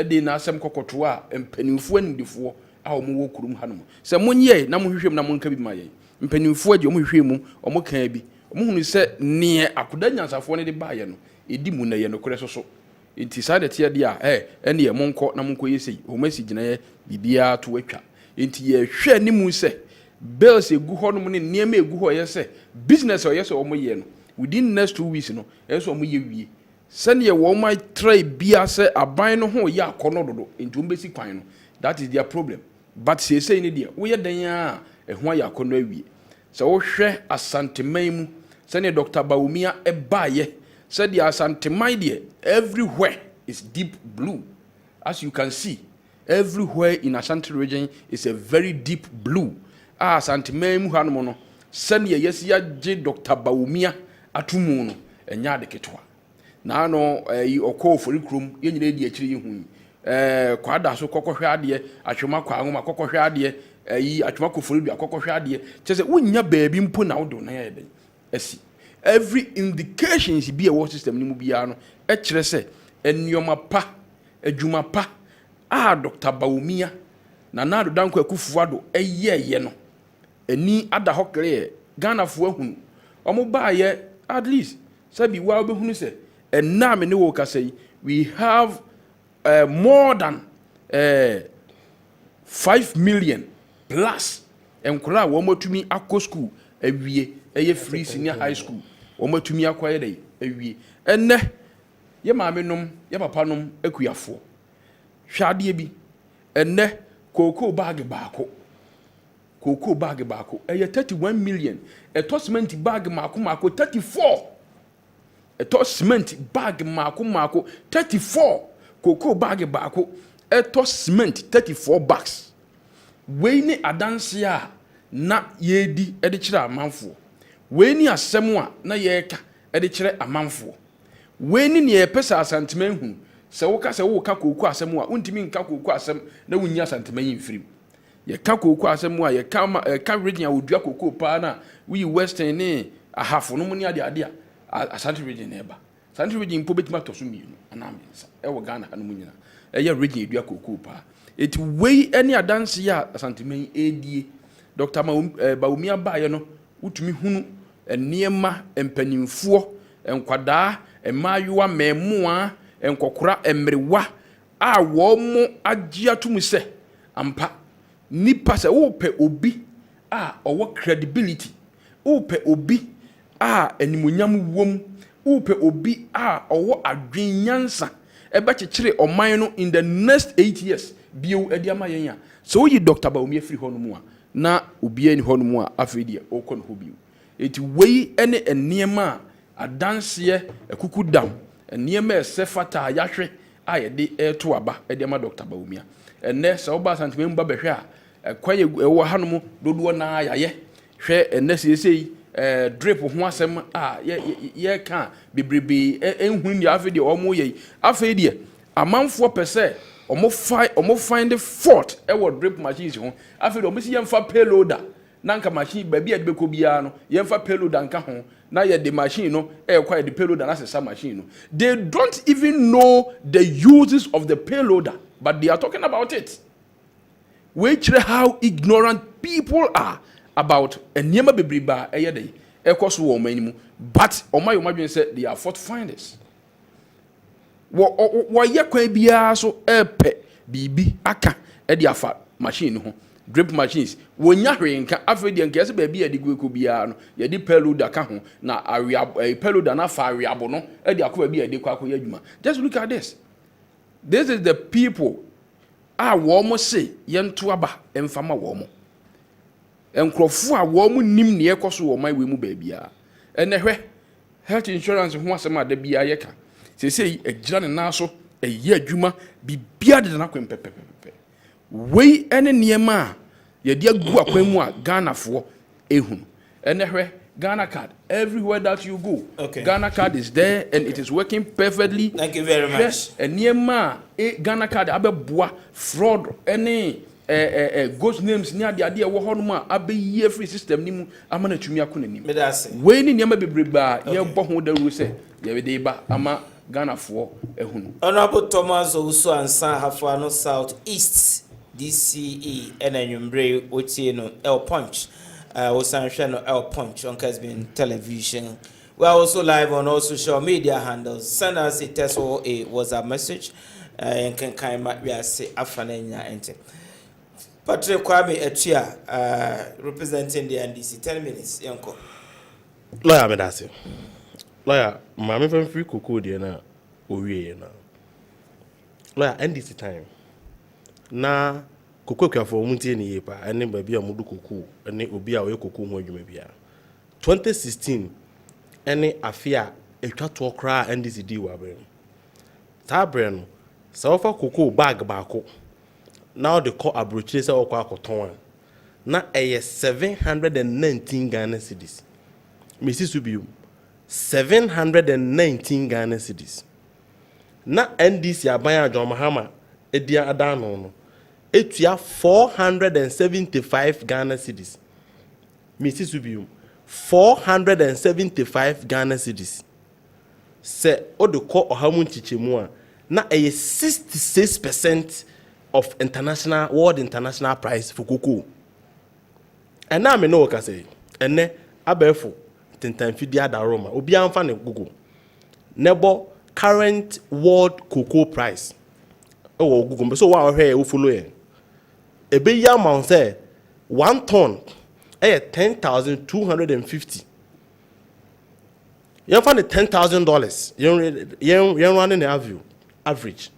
de na asem kokoto a empanimfo anidifo a ɔmo wɔ kurom hanom sɛ monyɛ na mohwehwɛ mu na monka bi ma yɛn mpanimfoɔ agye ɔmo hwehwɛ mu ɔmo kan bi ɔmo hunu sɛ neɛ akoda nyansafoɔ no de baayɛ no ɛdi mu na yɛ nokorɛ soso nti saa de teɛ deɛ a ɛne yɛ monkɔ na monkɔ yɛ sei ɔmo asi gyinaeɛ biribiara to atwa nti yɛhwɛ anim sɛ bills egu hɔ nom ne nneɛma egu hɔ yɛ sɛ business a ɔyɛ sɛ ɔmo yɛ no within next 2 weeks no ɛyɛ sɛ ɔmo yɛ wie sɛneɛ wɔn ma try bia sɛ aban no ho yɛ akɔnɔ dodo nti wɔn bɛsi kwan no that is their problem but seesei ne deɛ woyɛ dan a ɛho ayɛ akɔnɔ awie sɛ wohwɛ asanteman mu sɛneɛ Dr. Bawumia ɛbaayɛ sɛdeɛ asanteman deɛ everywhere is deep blue as you can see everywhere in Ashanti region is a very deep blue asanteman mu hanom no sɛneɛ yɛsi agye Dr. Bawumia atumu no ɛnya ade ketewa na no ɔkɔ ofori krom yɛnyina di akyiri yehu kwada so kɔkɔhwɛ adeɛ atwema kwa nwoma kɔkɔhwɛ adeɛ atwema kɔfori dua kɔkɔhwɛ adeɛ kyɛ sɛ wonya baabi mpo na wode na yɛ den asi every indications bi a wɔ system ni mu biara no ɛkyerɛ sɛ nneɛma pa adwuma pa Dr. Bawumia na Nado Dankwa Akufo-Addo ɛyɛɛyɛ no ani ada hɔ kɛrɛ Ghanafoɔ ahunu ɔmo baayɛ at least sabi wa obehunu sɛ ɛna me ne wo kasa yi we have more than 5 million plus enkora wo matumi akɔ school awie ɛyɛ free senior high school wo matumi akɔ yɛ awie ɛnɛ ye maame nom ye papa nom akuyafoɔ hwadeɛ bi ɛnɛ koko bag baako ɛyɛ 31 million ɛtɔ cement bag maako 34 ɛtɔ cement bag maako 34 koko bag baako ɛtɔ cement 34 bags wei ni adanse a na yedi ɛde kyerɛ amanfoɔ wei ni asɛm a na yɛka ɛde kyerɛ amanfoɔ wei ni ne yɛpɛ asanteman hu sɛ woka koko asɛm a wontimi nka koko asɛm na wunnya asanteman yi mfirim yɛka koko asɛm a yɛka region a wodua koko paa na we western ne ahafo no mu ne ade a Ashanti region neba Ashanti region mpo betima to so mienu anamensa ɛwɔ Ghana hanu nyina ɛyɛ region edua koko pa eti wei ɛne adanse ya Asanteman edie Dr. Bawumia baayɛ no wutumi hunu nneɛma mpanimfoɔ nkwadaa emaayewa mɛmoa nkɔkora mmerewa a wɔn mo agye atum sɛ ampa nipa sɛ wopɛ obi a ɔwɔ credibility wopɛ obi animunyam wom upe obi owo adwenyansa ebe kyekyere oman no in the next 8 years bio ediama yen ya so yi Dr. Bawumia free hono mu a na obi ani hono mu a afedi okɔ no bio eti wei ene enema adanse ekuku dam enema esefata yahwe ayede eto aba ediama Dr. Bawumia enne se oba Asanteman ba behwe a kwaye ewo hanom dodo na yaye hwe enne sesei drip ho asem ye ka bebrebe enhunu ni afedi omo ye afedi amanfo pese omo find the fault ewo drip machines ho afedi omo si yemfa payloader na nka machine ba bia de beko bia no yemfa payloader nka ho na ye the machine no kwa the payloader na sesa machine no they don't even know the uses of the payloader but they are talking about it which how ignorant people are about enema bebriba eyede ekoso wo manimu but omayo madwen say they are fault finders wo ye kwan bia so epe bibi aka e de afa machine ho drip machines wonya hwenka afedi nka se ba bia de gueko bia no ye de payloader ka ho na awia payloader na fa awiabo no e de akoba bia de kwakọ adwuma just look at this is the people wo mo say yento aba emfama wo mo enkrofo a wo mu nim ne ekoso wo mai we mu baabia enehwe health insurance ho asema da bia yeka sesei agira ne naso eye adwuma bibia de na kwempepepepe wei ene niema ye de agu akwan mu a Ghana fo ehunu enehwe Ghana card everywhere that you go Ghana card is there and it is working perfectly. Thank you very much. Niema Ghana card abeboa fraud any ghost names ni ade wo ho no a abeyi free system ni mu amana tumi akona nim we ni niam bebreba ye bo ho daru se ye de ba ama Ghana fo ehunu Honorable Thomas Owusu Ansan Hafano South East DCE and Numbre Otieno L Punch. Osanshano L Punch on Kessben television. We are also live on all social media handles. Send us a text or a WhatsApp message. And can kind of we say Afanenya ente. Patrick Kwame Etia, representing the NDC. 10 minutes, Yanko. Lawyer, Medasi. Lawyer, my friend free cocoa dear na owie na. Lawyer, NDC time. Na cocoa kwa for muntie ni yepa. Ene baby a mudu cocoa. Ene obi a we cocoa ho adwuma bia. 2016 ene afia etwa to kra NDC di wa bre. Sa bre no. Sa ofa cocoa bag baako. Now the call abrochire say okwa akoton. Na eye 719 Ghana cedis. Mrs. Subiu 719 Ghana cedis. Na NDC abaya John Mahama edia adano no. Etua 475 Ghana cedis. Mrs. Subiu 475 Ghana cedis. Se odo ko ohamu chichemu a na eye 66% of world international price for cocoa. And now me know what I say. And ne abefo tentanfidia da Roma. Obi amfa ne Google. Nebo current world cocoa price. Oh Google. So what I hear follow here. Ebe ya amount say 1 ton. 10,250. You find $10,000. You running the average.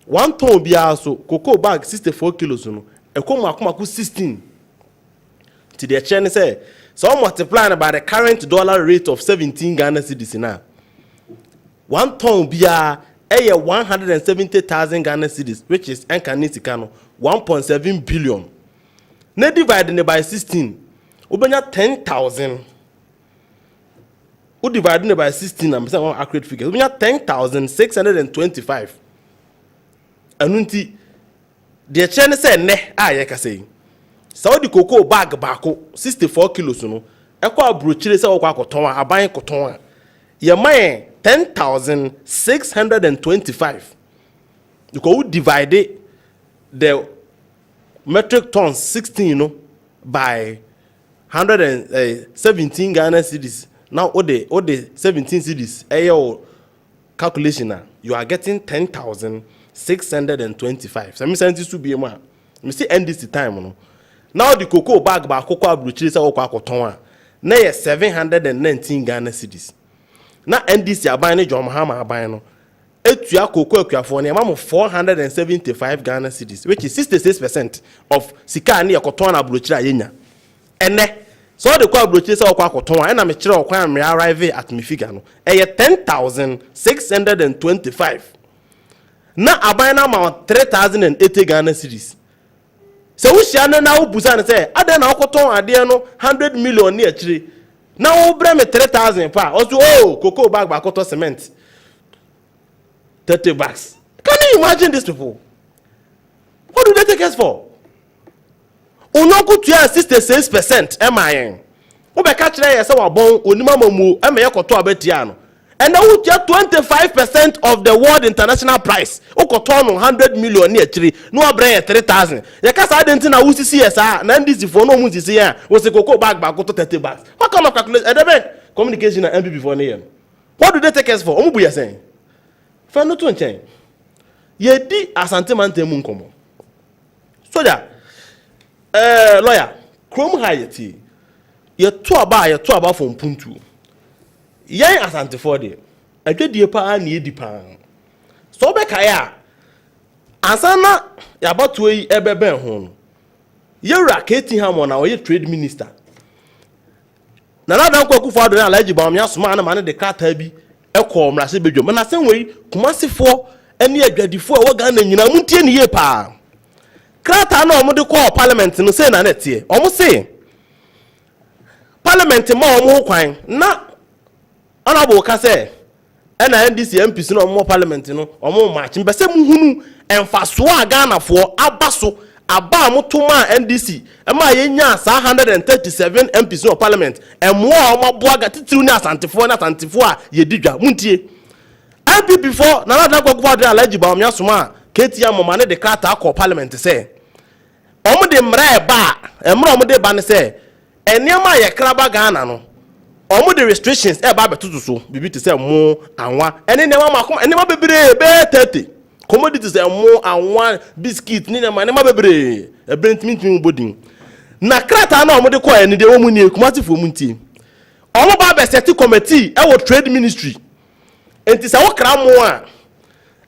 1 ton bia so cocoa bag 64 kilos no. Ekoma 16. To the chain say so multiplying by the current dollar rate of 17 Ghana cedis now. 1 ton bia 170,000 Ghana cedis, which is enkanisika 1.7 billion. Ne divided by 16, ubenya 10,000. U divided by 16, I'm saying one accurate figure. Ubenya 10,625. Anunti the chain say ne yeka say. So the cocoa bag bako 64 kilos no. Ekwa abrochire say okwa akoton aban koton. Ye man 10,625. Because we divide the metric tons 16 by 117 Ghana cedis. Now all the 17 cedis ayo calculation na you are getting 10,625. So me say this to be more. Me see NDC time no. Now the cocoa bag ba cocoa abrochire say okwa akoton a na ye 719 Ghana cedis. Na NDC aban ne John Mahama aban no etua cocoa akuafo ne am 475 Ghana cedis, which is 66% of sika ne yakoton na abrochire ayenya. Ene so the kwa abrochire say okwa akoton a na me kire okwa am arrive at me figure no eye 10,625. Na aban na ma 3,080 Ghana cedis. So we share na wo busa ne say adan na okoton ade no 100 million ne akire. Now we bring me 3,000 pa. Also, cocoa bag by cotton cement. 30 bags. Can you imagine these people? What do they take us for? Unoku to 66% MIN. Obe catch na yesa wa bon onima mamu eme koto abetiano. And now we get 25% of the world international price. Okoto no 100 million ni actually. No bring 3,000. Ya kasa identity na usisi yesa na ndisi for no musisi ya. We say cocoa bag by cotton 30 bags. What kind of calculation? Communication and MPP for near. What do they take us for? Omubu ya saying. For no to change. Ye di asante mante mu nkomo. So that lawyer, Chrome Hayati. Ye to aba from Puntu. Yan asante for de. Adwe die pa na edi pa. So be kaya. Ansana ya batu yi ebeben ho no. Ye raketi ha mo na o ye trade minister. Na dan kwa kufu ado na alaji ba me asoma na ma ne de krata bi ekọ mrase bedwom. Na sen wei kumasefo ene adwadifo a wo ga na nyina muntie ne ye pa. Krata na o mo de call parliament no say na netie. O mo say parliament ma o mo kwan na honorable ka say na NDC MPs no mo parliament no o mo march mbese mu hunu emfaso a Ghana fo abaso aba motoma NDC ema yenya 137 MPs no parliament emo a o maboa ga titiru ni asantefo a yedidwa muntie MP before na na kwa kwa de alaji ba omya soma ketia mama ne de krata akọ parliament say omo de mra ba emra omo de ba ne say eniama ye kraba Ghana no omo de restrictions e ba betutu so bibi te say mo anwa ene ne ma kom ene ma bebre be 30 commodities mo anwa biscuit ni ne ma bebre e brentmin bodin na krata na omo de ko ene de wo mu ni ekumati fo mu ntie omo ba be set committee e wo trade ministry enti se wo kra mo a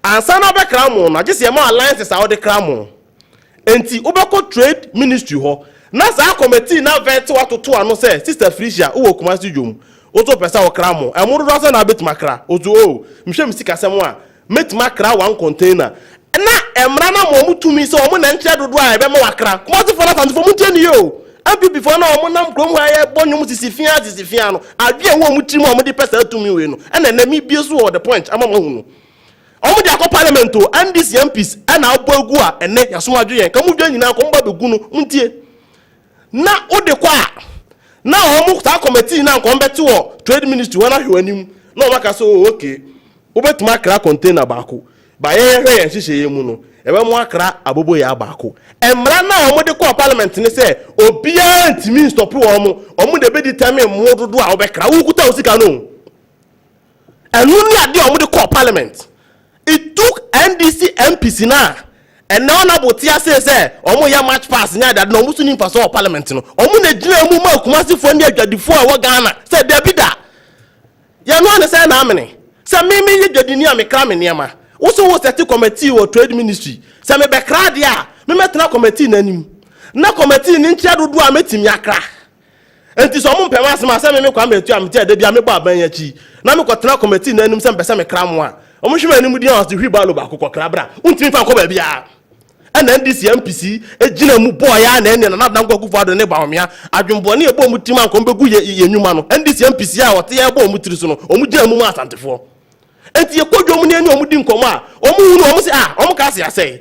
ansa na be kra mo na gese mo alliances a wo de kra mo enti wo be ko trade ministry ho na za committee na vet watoto ano say sister Felicia wo kumasi dwom wo to pesa wo kra mo e mo do so na betima kra wo to o mhwe msika sem a metima kra one container na emra na mo mutumi so mo na nche dodo a be mo wakra kumasi for na tanfo mu tie ni yo abi before na mo nam krom ha ye bonyum sisifia no adwe wo mu tiri mo de pesa atumi we no na na mi bie so the point ama mo hunu omo de akọ parliament o and this MPs na abo agu a ene yaso adwe yen ka mu dwa nyina ko mba begu no muntie na ode kwa na omo ta committee na ko mbeti wo trade ministry wana hwanim na o maka so okay obetuma kra container baako ba ye hwe yen hihye mu no ebe mo akra abobo ya baako emra na omo de ko parliament ni say obia ntimi stop omo de be determine mo dodo a obekra wo kuta osika no enu ni ade omo de ko parliament. It took NDC MPs na and now na botia say omo ya match pass nya that no musu ni mfa so parliament no omo na gina mu ma kumasi fo ni adwadifo a wo Ghana say da bida ya no na say na amene say me ye dwadini a me kra me niema wo so wo set committee wo trade ministry say me be kra dia me metena committee na nim na committee ni ntia dodo a metimi akra enti so omo mpema asema say me kwa metu am tia da bia me ba ban ya chi na me kwatena committee na nim say mpesa me kra mo a omo hwe mani mu di house hwi balo ba kokọ krabra untimi fa ko ba bia ana ndc MPC ejina mu boy ya na ene na na ngwa kufu ado ne ba omia adwumbo ne ebo mu tima nko mbegu ye nyuma no ndc MPC a wote ya ebo mu tiri so no omu gina mu asantefo enti ye kodwo mu ne ene omu di nkomo a omu hu no omu se omu ka se asai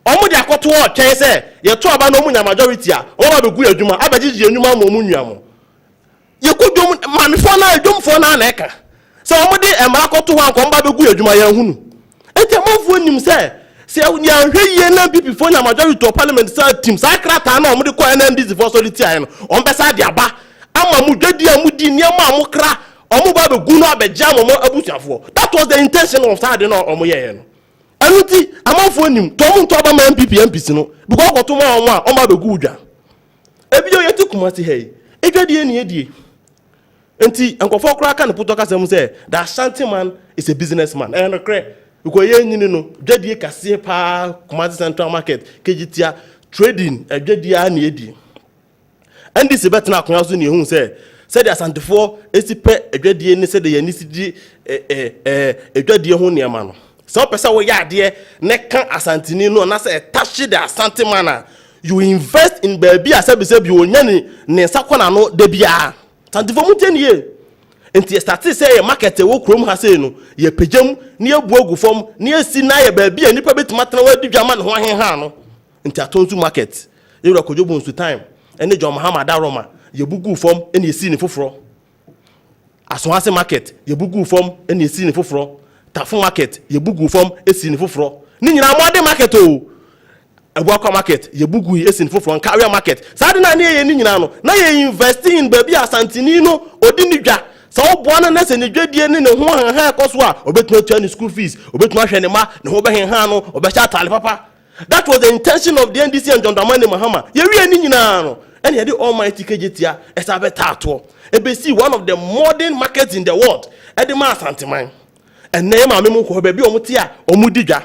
omu di akoto o twen se ye to aba no omu nya majority a omu ba begu adwuma abagigi adwuma ma omu nua mo ye kodwo mu mamefo na adwumfo na eka so omo de emra koto ho anko mba begu adwuma ya hunu enti amafo nim se ya hwe na people for na majority to parliament sa team sa krata na omo de ko NNDC for solidity ayi no on be sa de aba ama mu dwadi amudi niam amu kra omo ba begu no abegya mo abusuafo. That was the intention of that no omo ye no anuti amafo nim to omo to ba ma MPs no because koto mo omo a omo begu udwa ebiyo yeti kumasi hey edwadi ni edie enti enkofo kra ka ne puto ka sem say that Ashanti man is a businessman and okre because ye nyini no dwadie kase pa Kumasi Central Market kejitia trading dwadie a na edi and this betna akon so ne hu say the Asantefo esipe dwadie ne say the yanisidi dwadie ho ne ma no so pesa wo ya ade ne kan Asantini no na say touch the Asante man you invest in baby asebi onya ne sakona no de bia Asantefo mutenie enti start say market wo krom ha say no ye pejam ne ebu ogufom ne esi na ye baby anipa betima tena wadi dwama ne ho ahenha no enti atonsu market ye ro kojobo nsu time ene John Muhammad Aroma ye bugu fom ene esi ne foforo Asonase market ye bugu fom ene esi ne foforo Tafo market ye bugu fom esi ne foforo ni nyina mo ade market o Abuakwa market ye bugu esi ne foforo Nkaria market sa de na ne ye ni nyina no na ye invest in baby Asantini no odi ni dwa sa oboana na se ne dwadie ne ho hanha ekoso a obetuma tua ne school fees obetuma hwe ne ma ne ho behenha no obecha tale papa. That was the intention of the NDC and John Dramani Mahama ye wi ani nyina no ene ye the almighty kejetia esa betato ebe see one of the modern markets in the world e de ma Asanteman ene ma memu ko be bi omuti a omudi dwa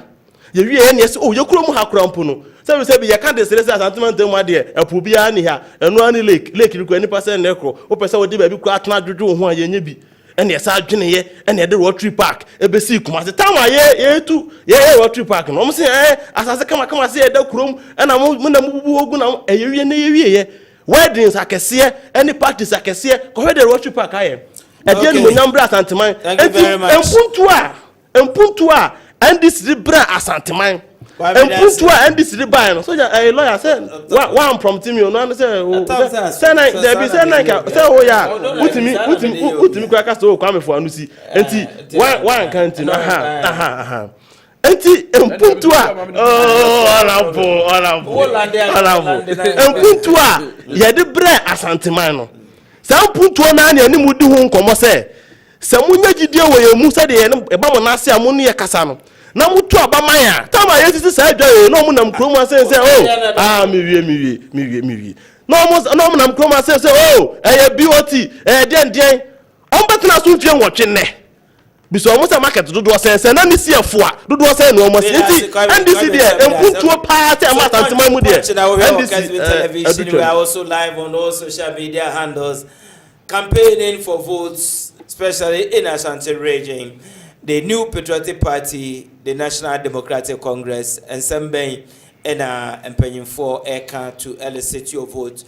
ye wi ene ye se o ye kuro mu hakura mpo no se be ye kan de serese Asanteman dem ade epu bia ni ha enu ani lake ri ko ani pase ne kro o pese wo de ba bi ko atena dwodwo ho a ye nya bi ene ye sa dwene ye ene ye de rotary park ebe si Kumasi tama ye tu ye rotary park no mo se asase kama se ye da kurom ena mo na mububu ogu na ye wi ne ye wi ye weddings akese any parties akese ko we de rotary park aye e de no nyambra Asanteman empuntu a NDC bra Asanteman empuntu a NDC buy no so a lawyer say one prompt me no say say na there be say na say oh ya utimi kwa ka so kwa me for anu si enti one count no aha enti empuntu a empuntu a yɛde brɛ asanteman no saa mpuntu na ne anim di ho nkɔmɔ sɛ munya gidie wɔ yɛ mu sɛ de ɛba mo nase a mo ne yɛ kasa no na mo to aba man a tama yɛ sisi saa dwa na mo nam krom asɛ mewie na mo nam krom asɛ ɛyɛ BOT den ɔmbɛtena so mfie nwɔtwe nnɛ biso ɔmo sɛ market dodoɔ sɛ na ne siɛfo a dodoɔ sɛ ne ɔmo nti NDC deɛ empuntuo paa sɛ ama asanteman mu deɛ NDC we are also live on all social media handles campaigning for votes, especially in Ashanti region. The New Patriotic Party, the National Democratic Congress, and Sembeng and penning for Eka to elicit your vote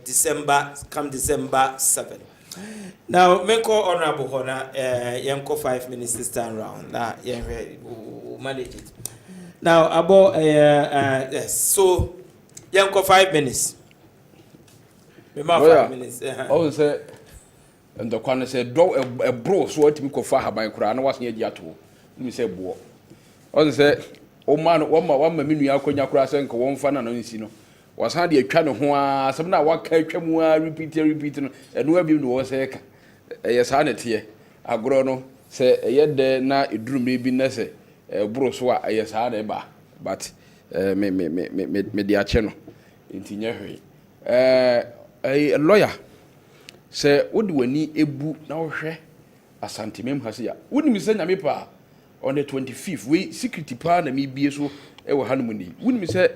December 7. Now, Menko Honorable Hona, Yanko 5 minutes this time round. Now, we'll manage it. Now, about yes, so Yanko 5 minutes. Oh, say, and the corner said, "Do a bro, so what me go far by Koran was near Yato." Me say, "Bo." Oh, say, "Oh man, one minute I could not cross and go on fan and Onisino." Was handy a kind of one, some now what catch him repeating, and where you was a yes, here. A grono say, a yet there now it drew me be necessary. A bro, so I yes, had a bar, but me the channel in Tinery. A lawyer say, "What do we need a book now? Share a santimem has here. Wouldn't we send a paper on the 25th? We security plan and me be so a honeymoon. Wouldn't we say,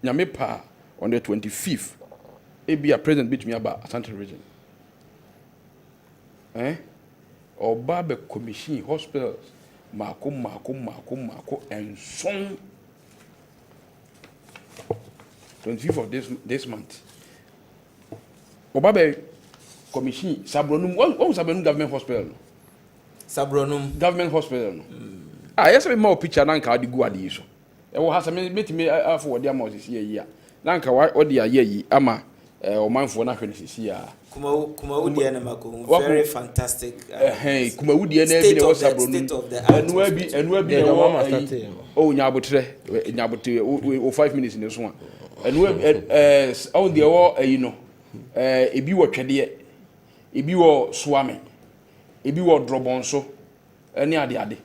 Yamepa on the 25th? It be a present between me about Asante region. Or Barber Commission hospitals, Marco, and song 25th of this month. Obabe commission Sabronum. What was Sabronum government hospital? Sabronum government hospital. Yes, we more picture nanka di go adi so. E wo hasa me afọ wodi ama osisi yi a. Nanka wodi aye yi ama o manfo na hwe sisi a. Kuma wodi na mako. Very fantastic. Kuma wodi na bi na Sabronum. Enu abi na o nyabotre o 5 minutes in so a. Enu on the o you know. Ebi wo twede ebi wo swame ebi wo drobonso ene ade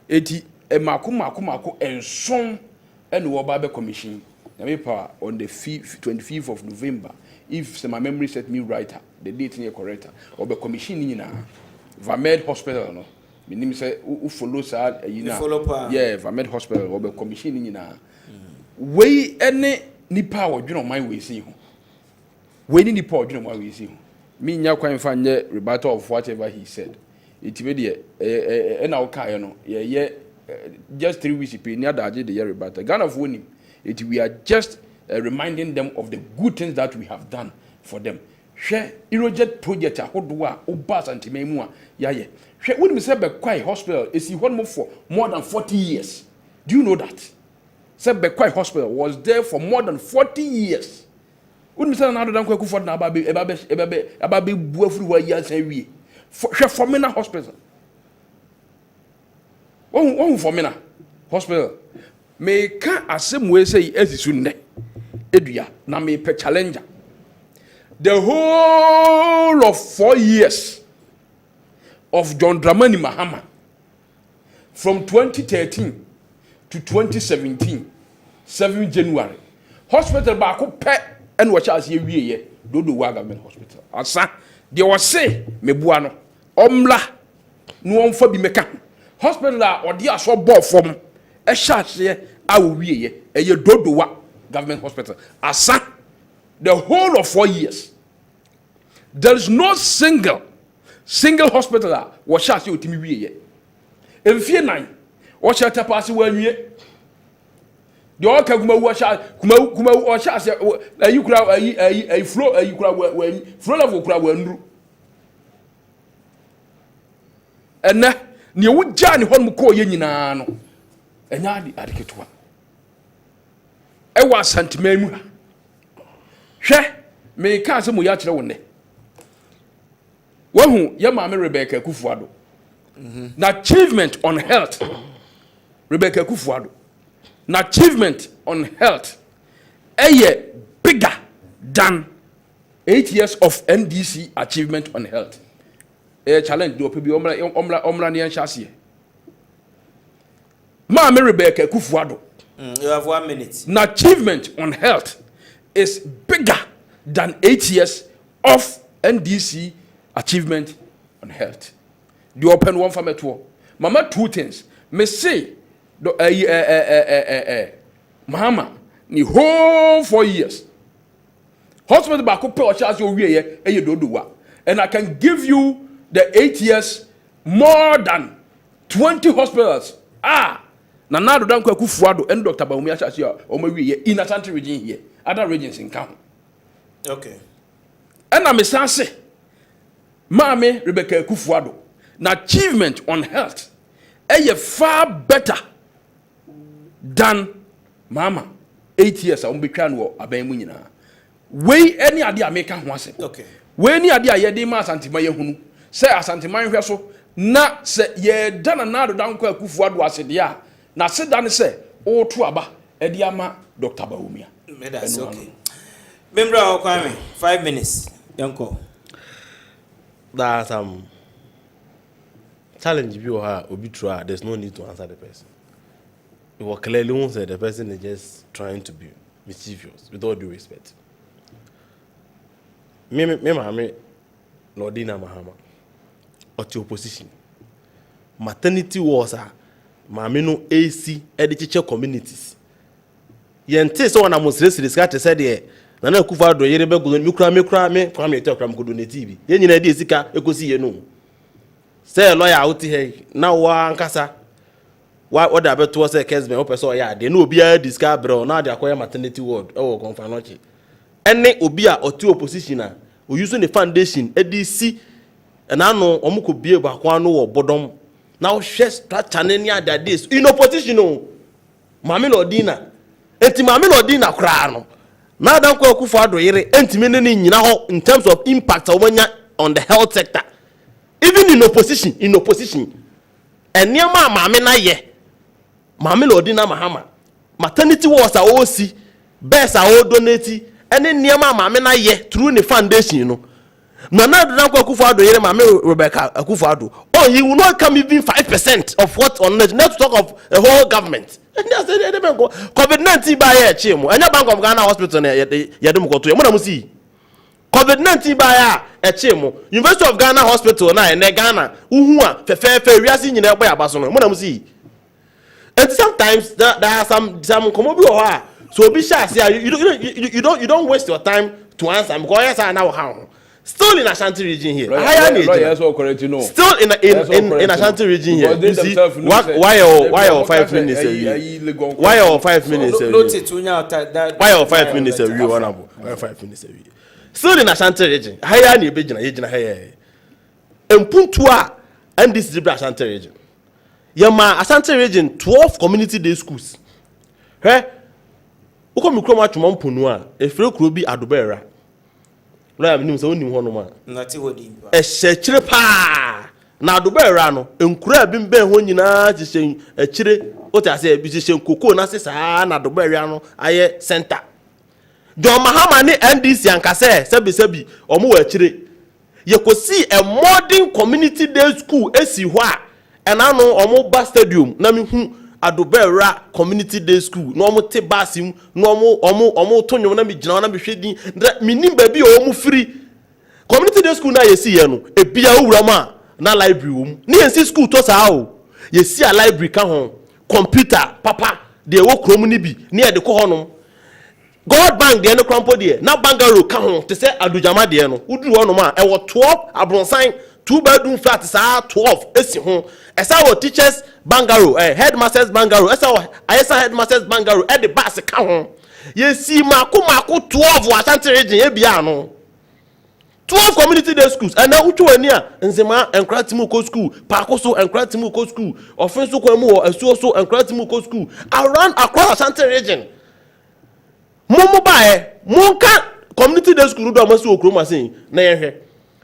eti mako enson ene wo ba be commission na me pa on the 25th of November if my memory set me right the date near correct or be commission ni na Vamed Hospital no minim say u follow sa yina yeah Vamed Hospital or be commission ni na we ene nipa wo dweno man we si ho we need the port, you know what we see. Me nya kwan fa nye rebuttal of whatever he said. It be there and our car, you know, just 3 weeks pe near the year rebuttal. Ghana of winning. It we are just reminding them of the good things that we have done for them. Share Irojet project a hodwa obas antimemua yaye. Share when we say Bekwai Hospital is one for more than 40 years. Do you know that? Say Bekwai Hospital was there for more than 40 years. Wouldn't say another than Kwaku for Ababe Buafru wa years and we for Mina Hospital. One for Mina Hospital. May can as same way say as is soon Edria na me pe challenger. The whole of 4 years of John Dramani Mahama from 2013 to 2017, 7 January. Hospital back up and watch as ye wie do government hospital asa de wo se mebua no omla no omfa bi meka hospital a ode aso bo fom e hyaase a wo wie ye dodowa government hospital asa the whole of 4 years there is no single hospital a wo hyaase otimi wie ye emfie nan wo hyaate paase wo anwie the all kuma o sha se ayi kura ayi flow ayi kura we flow level kura we nru ena ne wo gya ne hon ko ye nyina no enya ade ketewa e wa santima mu ha hwe me ka se mo ya kire wo ne wo hu ye ma me Rebecca Kufuado na achievement on health Rebecca Kufuado na achievement on health bigger than 8 years of NDC achievement on health. A challenge do people omra ne yanshase. Maame Rebecca Kufuado. You have 1 minute. Na achievement on health is bigger than 8 years of NDC achievement on health. The open one for me too. Mama, two things. Me say Mahama ni whole 4 years. Hospital back up or charge you do and I can give you the 8 years more than 20 hospitals. Na now don't go Kufuado and Dr. Baumia charge you in Ashanti region here. Other regions in town. Okay. And I'm say Mame Rebecca Kufuado. Na achievement on health far better than Mama 8 years I won't be crying war abemunyina. We any idea make ho ase. Okay. We any idea ye dey ma Asantema ye hunu. Say Asantema hwe so na say ye dana na do dan kwa Kufuado ase dia na se dan say o to aba e dia ma Dr. Baumia. That's okay. Membra Okwame 5 minutes. Yanko. That's challenge you have obi try. There's no need to answer the person. It was clearly said the person is just trying to be mischievous with all due respect. Me Lordina Mahama or to opposition. Maternity was mame no AC editor communities. Yente so na mosresi discuss te said there. Na Kufuado yere be go me kra me tell kra me go donate bi. Ye nyina de sika ekosi ye no. Say lawyer out here now wa nkasa wa order beto say Kessben open so ya de no obi a discuss bro na de akoya maternity ward e wo confanoche ene obi a otu opposition a o use the foundation edc na no omko bie ba kwa no wo bodom na o hwe structure ne ne ada this in opposition o mame Lordina enti mame Lordina kra no na dan kwa Kufuado yere enti me ne nyina ho in terms of impact on the health sector. Even in opposition, and near my mammy na ye, Mame Lordina Mahama, maternity was a OC, best a old donati, and then near my mammy na ye through the foundation, you know. No, not the Kufuado, here, Mame Rebecca Kufuado. Oh, he will not come even 5% of what on net, not to talk of the whole government. And that's the COVID-19 by a chimo, and your Bank of Ghana hospital, Yadum go to your COVID-19 by a chemo. University of Ghana Hospital na in Ghana. Fefe we are seeing in the way abasono. Mo na see. And sometimes there are some komobi or so be sure you don't waste your time to answer because yes I know how. Still in Ashanti region here. Still in Ashanti region here. You see why your 5 minutes away? Why your 5 minutes away? Why your 5 minutes away? Why 5 minutes away? Still in Ashanti region. Higher ni bejina yejina higher. Empuntua and this is the Ashanti region. Yama Ashanti region 12 community day schools. Uko mikroma chuma mpunua. Efre kurobi adubera. Lawyer minim se onim hono ma. Nati hodi. Ehye pa. Na adubera no enkura bi mbe ho nyina chihye echire otase bi chihye nkoko na sesa na adubera no aye center. John Mahama ni NDC ankase sebi omo wa chire ye ko see a modern community day school esi ho a ena no omo ba stadium na me hu Adobera community day school no omo te basim no omo tonyo na me gina na me hwedin minim ba bi omo free community day school na ye si ye no e bia owura ma na library wom ni ye si school to sa o ye si a library ka ho computer papa de wo krom ni bi ni e de ko ho no God bank de no krampo de na bangaro ka ho te se adujama de no udu ho no ma e wo 12 abronsan 2 bedroom flat sa 12 esi ho esa wo teachers bangaro headmasters bangaro esa wo ayesa headmasters bangaro e de bus ka ho ye si mako 12 wa Ashanti region e bia no 12 community day schools and na uchu ani a nzema enkratimu ko school pakoso enkratimu ko school offense ko mu asuoso enkratimu ko school around across Ashanti region momo bae monka community day school do amasi okroma sin na ye hwe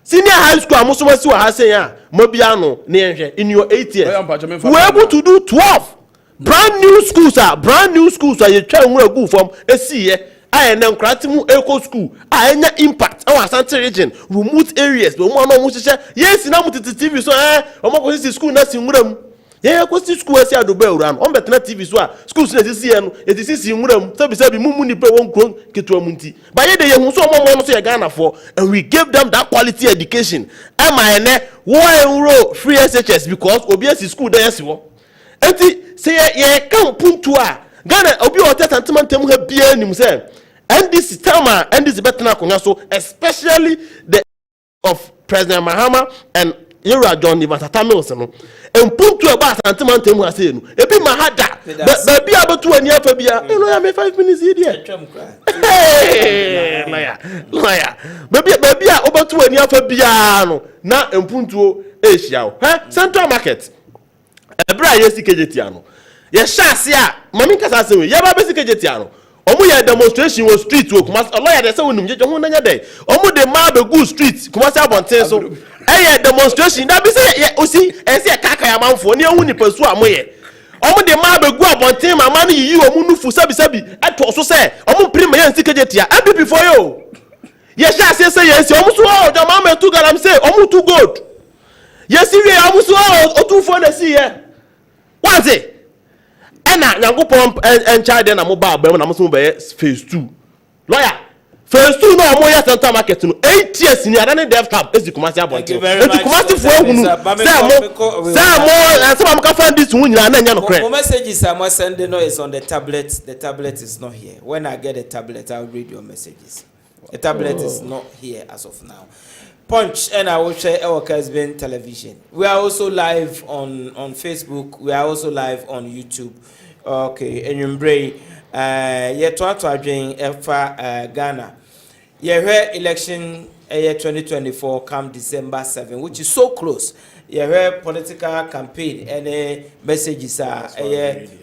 Senior high school, I'm also saying, Mobiano, in your 8 years. We're able to do 12 brand new schools. Brand new schools. You try to go from a C. I am Kratimu Eco School. I am impact. Our Santa region, remote areas. But one of yes, now to the TV. So, I'm going to school nursing room. Yeah, go to school. I say I do better run. On better TV. So, schools na this year. It is in room. So, be mumu ni pe won grown ketu amunti. But yeah, they have so much so Ghana for, and we give them that quality education. Am I ne? Why enroll free SHS because OBS school there yes wo. Enti say yeah come puntu a Ghana obi o tete antimantem ha bia nim say NDC Tama NDC better na konya so especially the of President Mahama and Yura John Nivatata Mills no empuntu e ba antimantem ha say no ebi mahada baby abotu ani afa bia no ya me 5 minutes here lawyer baby a obotu ani afa bia no na empuntu e hia o Central Market ebra yesi kejetiano ye shase a mami kasa se we ye ba besi kejetiano omu ye demonstration wo street wo kuma lawyer dey say wonum je ho nanya dey omu de ma be good street kuma say abonten so ye demonstration that be say osi e say kaka ya manfo ni ehu ni pasu amoye omu de ma be good abonten mama ni yi omu nufu sabi ato so say omu prima ye nsi kejetia abi before yo ye shase say ye si omu so o de mama tu garam say omu too good yes we omu so o tu fo na si ye what's it ena nyankopon en child na mo ba na mo so be phase 2 lawyer phase 2 no mo ya Central Market no 8 years ni adane dev tab ezi kumasi abonte eti kumasi fo ehunu say mo ka find this one nyina na nya no credit. My messages I'm sending no is on the tablet. The tablet is not here. When I get the tablet I'll read your messages. The tablet is not here as of now. Punch and I will share our Kessben television. We are also live on Facebook. We are also live on YouTube. Okay, and you bring yet to adjoin Ghana. Yeah, election year 2024 come December 7, which is so close. Yeah, political campaign and messages are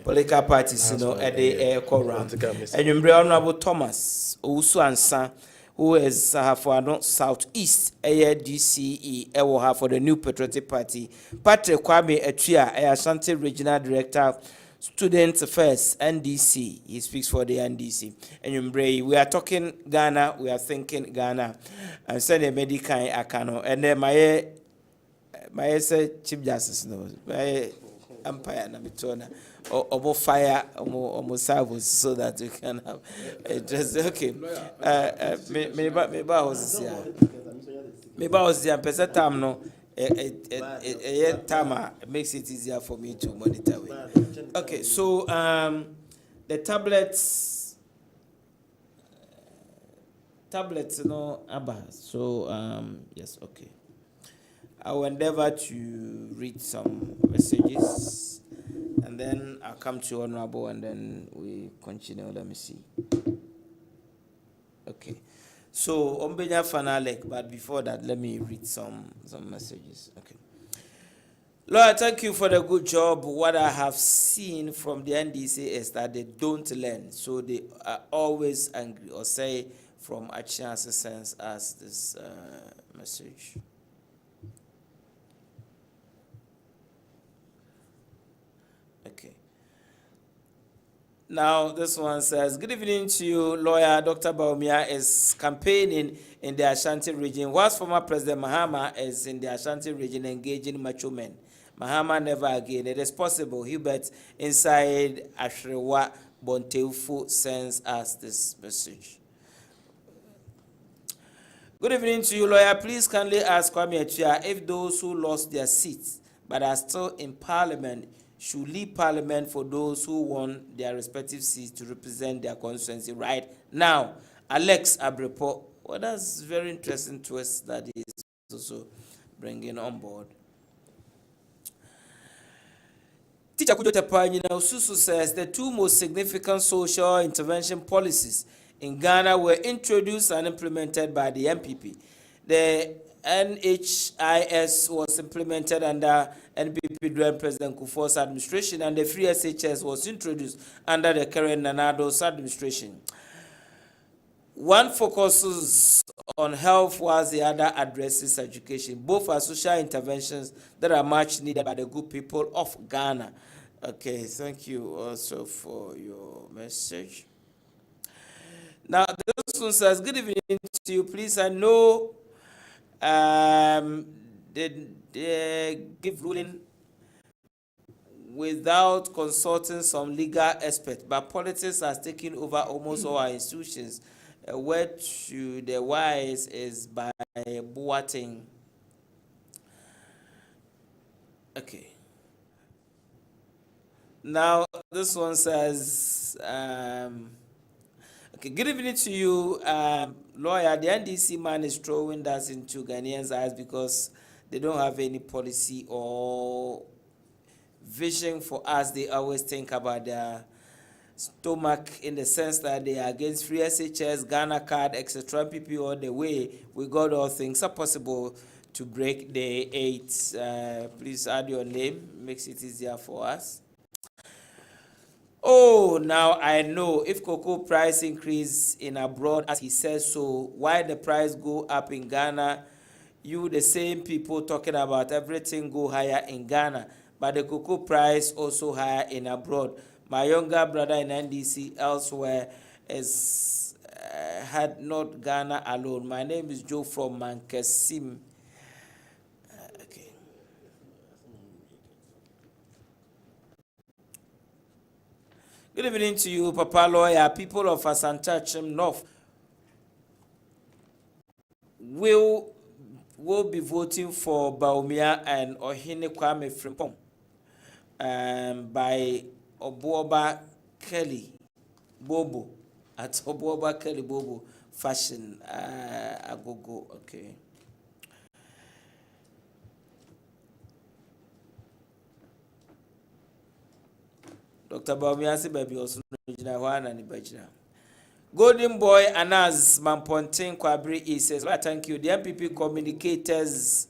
political parties, you know, at the call round. And you bring Honorable Thomas Owusu Ansa, who is for North Southeast DCE, will have for the New Patriotic Party. Patrick Kwame Etua, Ashanti Regional Director, Students First, NDC. He speaks for the NDC. And we are talking Ghana, we are thinking Ghana. And send a medical akano. And then my Chief Justice knows. My Empire Namitona. Or fire or servos so that you can have just okay. Maybe I was here. Maybe I was there. Pesa time no. Tama makes it easier for me to monitor with. Okay, so the tablets, no Abba. So yes, okay. I will endeavor to read some messages. And then I'll come to Honorable and then we continue. Let me see. Okay. So, Ombenya Fanalek, but before that, let me read some messages. Okay. Lord, thank you for the good job. What I have seen from the NDC is that they don't learn. So, they are always angry or say from Achian's sense as this message. Okay. Now, this one says, good evening to you, lawyer. Dr. Baumia is campaigning in the Ashanti region, whilst former President Mahama is in the Ashanti region engaging macho men. Mahama never again. It is possible. Hubert inside Ashrewa Bonteufu sends us this message. Good evening to you, lawyer. Please kindly ask Kwame Etua if those who lost their seats but are still in Parliament should leave Parliament for those who won their respective seats to represent their constituency right now. Alex Abrepo, well, that's very interesting to us that he is also bringing on board. Teacher Kujotepanyina Ususu says the two most significant social intervention policies in Ghana were introduced and implemented by the MPP. The NHIS was implemented under NPP during President Kufuor's administration, and the free SHS was introduced under the current Nanado's administration. One focuses on health whilst the other addresses education. Both are social interventions that are much needed by the good people of Ghana. Okay, thank you also for your message. Now, this one says, good evening to you. Please, I know they give ruling without consulting some legal experts, but politics has taken over almost all our institutions. A word to the wise is by Boateng. Okay. Now, this one says, okay, good evening to you, lawyer. The NDC man is throwing that into Ghanaians' eyes because they don't have any policy or vision for us. They always think about their stomach in the sense that they are against free SHS, Ghana card, etc. PP all the way. We got all things are possible to break the 8. Please add your name, makes it easier for us. Oh, now I know if cocoa price increase in abroad as he says so, why the price go up in Ghana? You the same people talking about everything go higher in Ghana, but the cocoa price also higher in abroad. My younger brother in NDC elsewhere is had not Ghana alone. My name is Joe from Mankesim. Okay. Good evening to you, Papa Lawyer. People of Asantachim North will be voting for Baumia and Ohene Kwame Frimpong by Obuoba Kelly Bobo at Obuoba Kelly Bobo fashion agogo. Okay. Dr. Baumiasi baby also Golden Boy Anaz Mampontin Kwabri says, well, thank you. The MPP communicators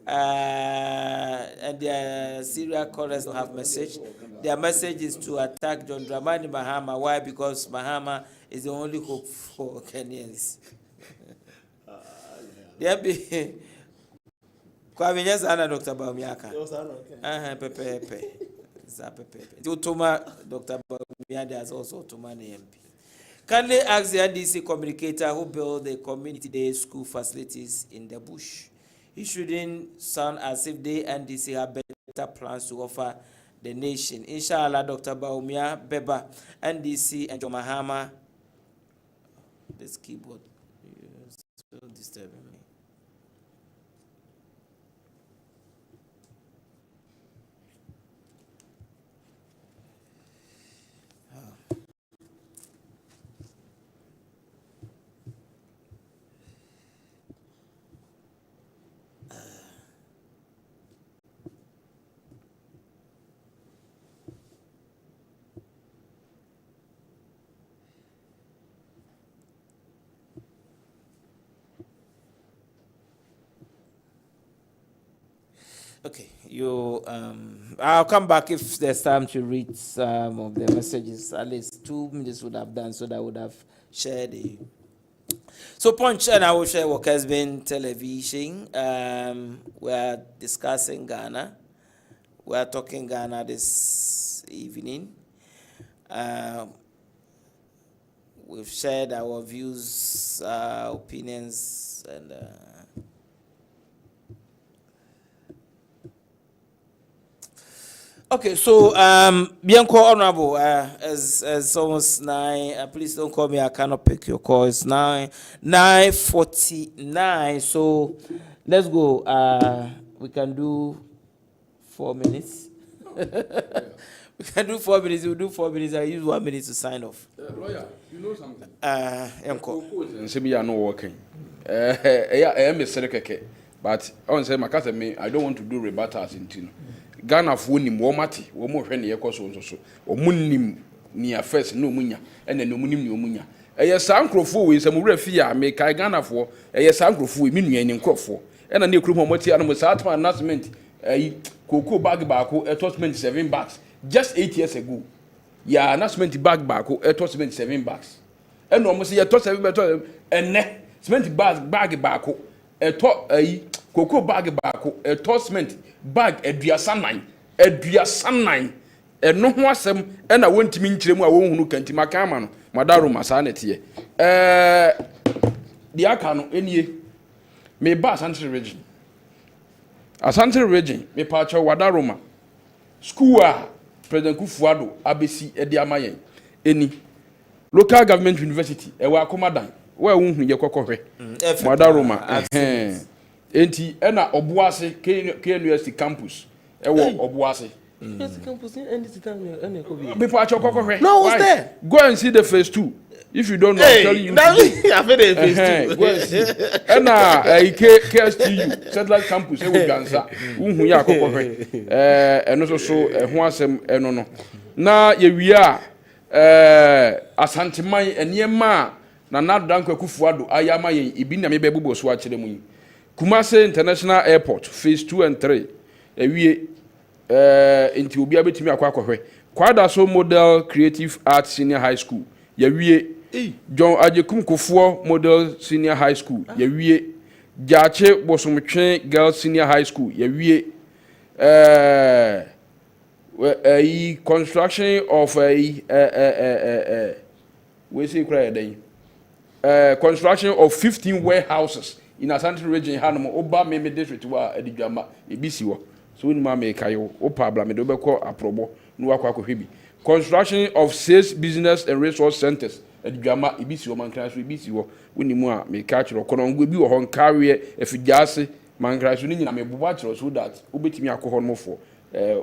and their serial callers don't have message. Their message is to attack John Dramani Mahama. Why? Because Mahama is the only hope for Kenyans. The MPP Kwabri yes, Anna Dr. Baumiaka. Pepe. Utuma Dr. Baumiaka, there's also Utuma MP. Kindly ask the NDC communicator who built the community day school facilities in the bush. It shouldn't sound as if the NDC have better plans to offer the nation. Inshallah, Dr. Baumia, Beba, NDC, and John Mahama. This keyboard is so disturbing me. Okay, I'll come back if there's time to read some of the messages. At least 2 minutes would have done, so that I would have shared it. So Punch and I will share what has been television. We're discussing Ghana. We're talking Ghana this evening. We've shared our views, opinions, and okay, so Bianco Honorable, as almost 9. Please don't call me. I cannot pick your call. It's 9:49. So let's go. We can do 4 minutes. We can do 4 minutes. We'll do 4 minutes. I use 1 minute to sign off. Lawyer, you know something? Bianco. We are not working. I am a Serekeke, but I say my cousin me. I don't want to do rebuttals in Tino. Ghana for nim womati wo mo hwe ne yekoso nso so o munnim ni affairs no munya ene no munim ni omunya eye sankrofo we sam wura fi ya me kai Ghana for eye sankrofo we minua ni nkrofo ena ne kru momoti anu sa atma announcement koko bag baako attachment 7 bags just 8 years ago ya announcement bag baako attachment 7 bags ɛna ɔmo sɛ yɛtɔ sɛ bɛtɔ ɛnɛ cement bag baako ɛtɔ ayi koko bag baako ɛtɔ cement bag aduasa nan ɛno ho asɛm ɛna wɔntimi nkyerɛ mu a wɔnhunu kanti maka ama no madaroma saa na ɛteɛ deɛ aka no ɛnie meba Asante region mepa akyɛw wadaroma school a President Kufuado abesi ɛde ama yɛn ɛni local government university ɛwɔ akomadan wo a wohunu yɛ kɔkɔhwɛ wadaroma enti ɛna Obuase KNUST campus ɛwɔ Obuase Before I talk, no, I was there. Go and see the phase 2. If you don't know, I'm telling you. I've been there phase 2. Go and see. And now, KSTU, Satellite Campus, we can say, ya kokore. And also so, who has no. Now, we are Asante Mai and Yema, na Danko Kufuado, Ayama, Ibina Mebebu, Swatch them. Kumase International Airport, phase 2 and 3. We into obi abetimi akwa Kwadaso Model Creative Arts Senior High School yawie John Ajekum Kofuo Model Senior High School yawie Jache Bosomtwe Girls Senior High School yawie construction of we say cry then construction of 15 warehouses in Asante region Hanamo Oba Meme district wa Edijama ebisi wo so when mama kayo o pabla me do be ko aprobo no akwa hwebi construction of 6 business and resource centers adwama ibisi o mankra so ibisi wo wonimu a me ka kiro kono ngwe bi wo hon kawe efigase mankra so ni nyina me bobo kiro so that obetimi akọ no for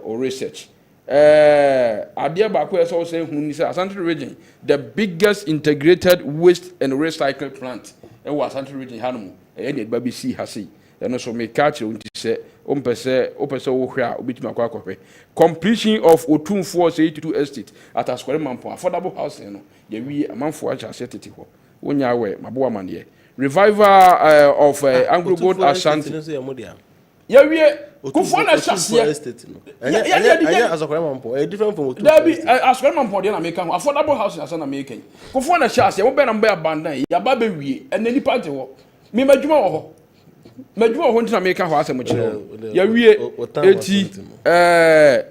or research adia ba ko eso say hunu ni say Asante region the biggest integrated waste and recycle plant e wo Asante region hanom e ne ba bi si hase eno so me ka kiro nti say opese wo hwe a obetuma akwa completion of Otumfo 82 estate at Askware Mampo affordable housing no ye wi amanfo acha setete ho wonya we mabo amane revival of Anglo Gold Ashanti ye wi Kufo na chase estate no anya Askware Mampo different from Otumfo Askware Mampo de na make affordable housing asa na make Kufo na chase wo be na mba abandan ya ba be wie enani party ho me madwuma wo ho Medwo ho ntina meka ho asem kire ya wie eti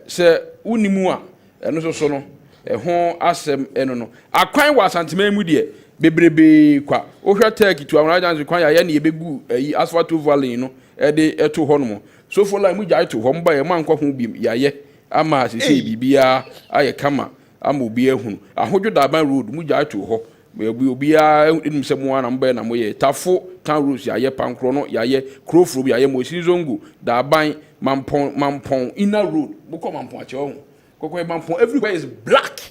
se unimu a eno so no ho asem eno no akwan wa asantema mu de bebrebe kwa ohwa tag tu awon agents kwan ya na yebegu asphalt valley no de eto ho no so for line mu ja eto ho mba ye man kwa ho bi ya ye ama sese bibia aye kama ama obi ehunu ahodwo daban road mu ja eto ho obi a enim se mu ana mba na moye tafo town roads ya ye pankro no ya ye krofro ya ye mosi zongo da ban mampon inner road boko mampon ache ho kokko mampon everywhere is black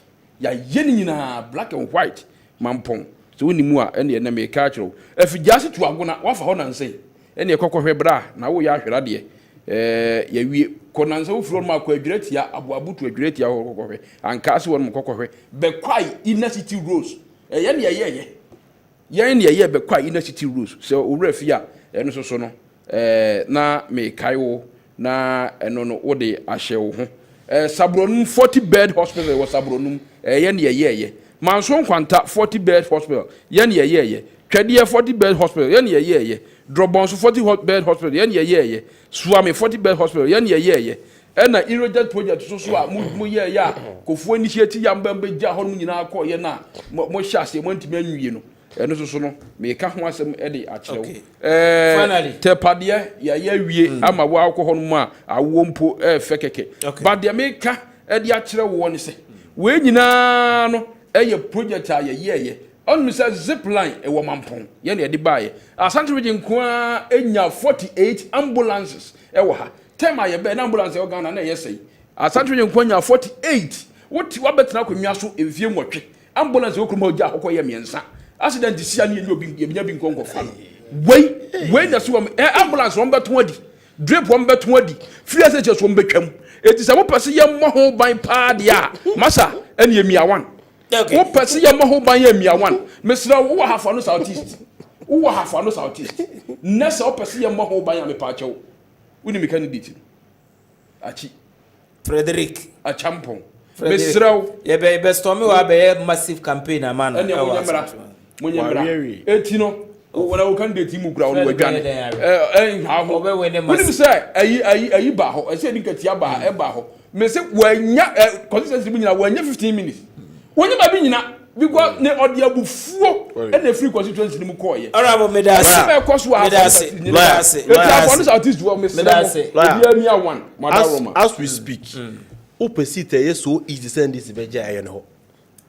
ya ye ni nyina black and white mampon so woni mu a ene na me ka kiro afigase to agona wafa ho nanse ene kokko hwe bra na wo ya hwera de ya wie konanse wo furo ma kwa adwiratia aboabutu adwiratia ho kokko hwe ankase won kokko hwe be kwai inner city roads yen ye be kwa inner city rules so owura fia eno so no na me kaiwo na eno no wo de ahye wo ho sabronum 40 bed hospital wo sabronum yen ye manso nkwanta 40 bed hospital yen ye twade 40 bed hospital yen ye drobonso 40 bed hospital yen ye suame 40 bed hospital yen ye ena irrigate project so a mu ye ya Kofuo initiate ya mbamba gya ho no nyina akọ ye na mo hyase mo ntimi anwie no eno so no me ka ho asem e de akyerewo finally tepade ya wie ama wo akọ ho no mu a awo mpo fe keke but de me ka e de akyerewo woni se we nyina no ye project a ye on say zip line e wo mampon ye na e de baaye Asante region kwa enya 48 ambulances e wo ha tema ye be na ambulance e Ghana na ye sei Asante region kwa nya 48 woti wabetena kwamia so emfie nwotwe ambulance okuma ogya akoko ye miensa accident sia na ye obi ye bi nkonko fa we na so ambulance won beto adi drip won beto adi free SHS won betwam eti se mo pese ye mo ho ban pa dia masa ene emia 1 wo pese ye mo ho ban ye emia 1 mesra wo hafa no southeast nessa wo pese ye mo ho ban ya me pa chew woni me candidate achi Frederick Achampon. Mesrao ye be stormy wa be massive campaign amana. Munyembra. Etino. When I candidate him ground we gan. How when say ayi ba ho. I say nketia ba e ba ho. Me say wanya consistency bi nyina wanya 15 minutes. Wanya ba bi nyina because ne odi abufuo e na free constituency ni mu call ye. Honorable Medase. As we speak, opposite is so easy send this beja ayen ho.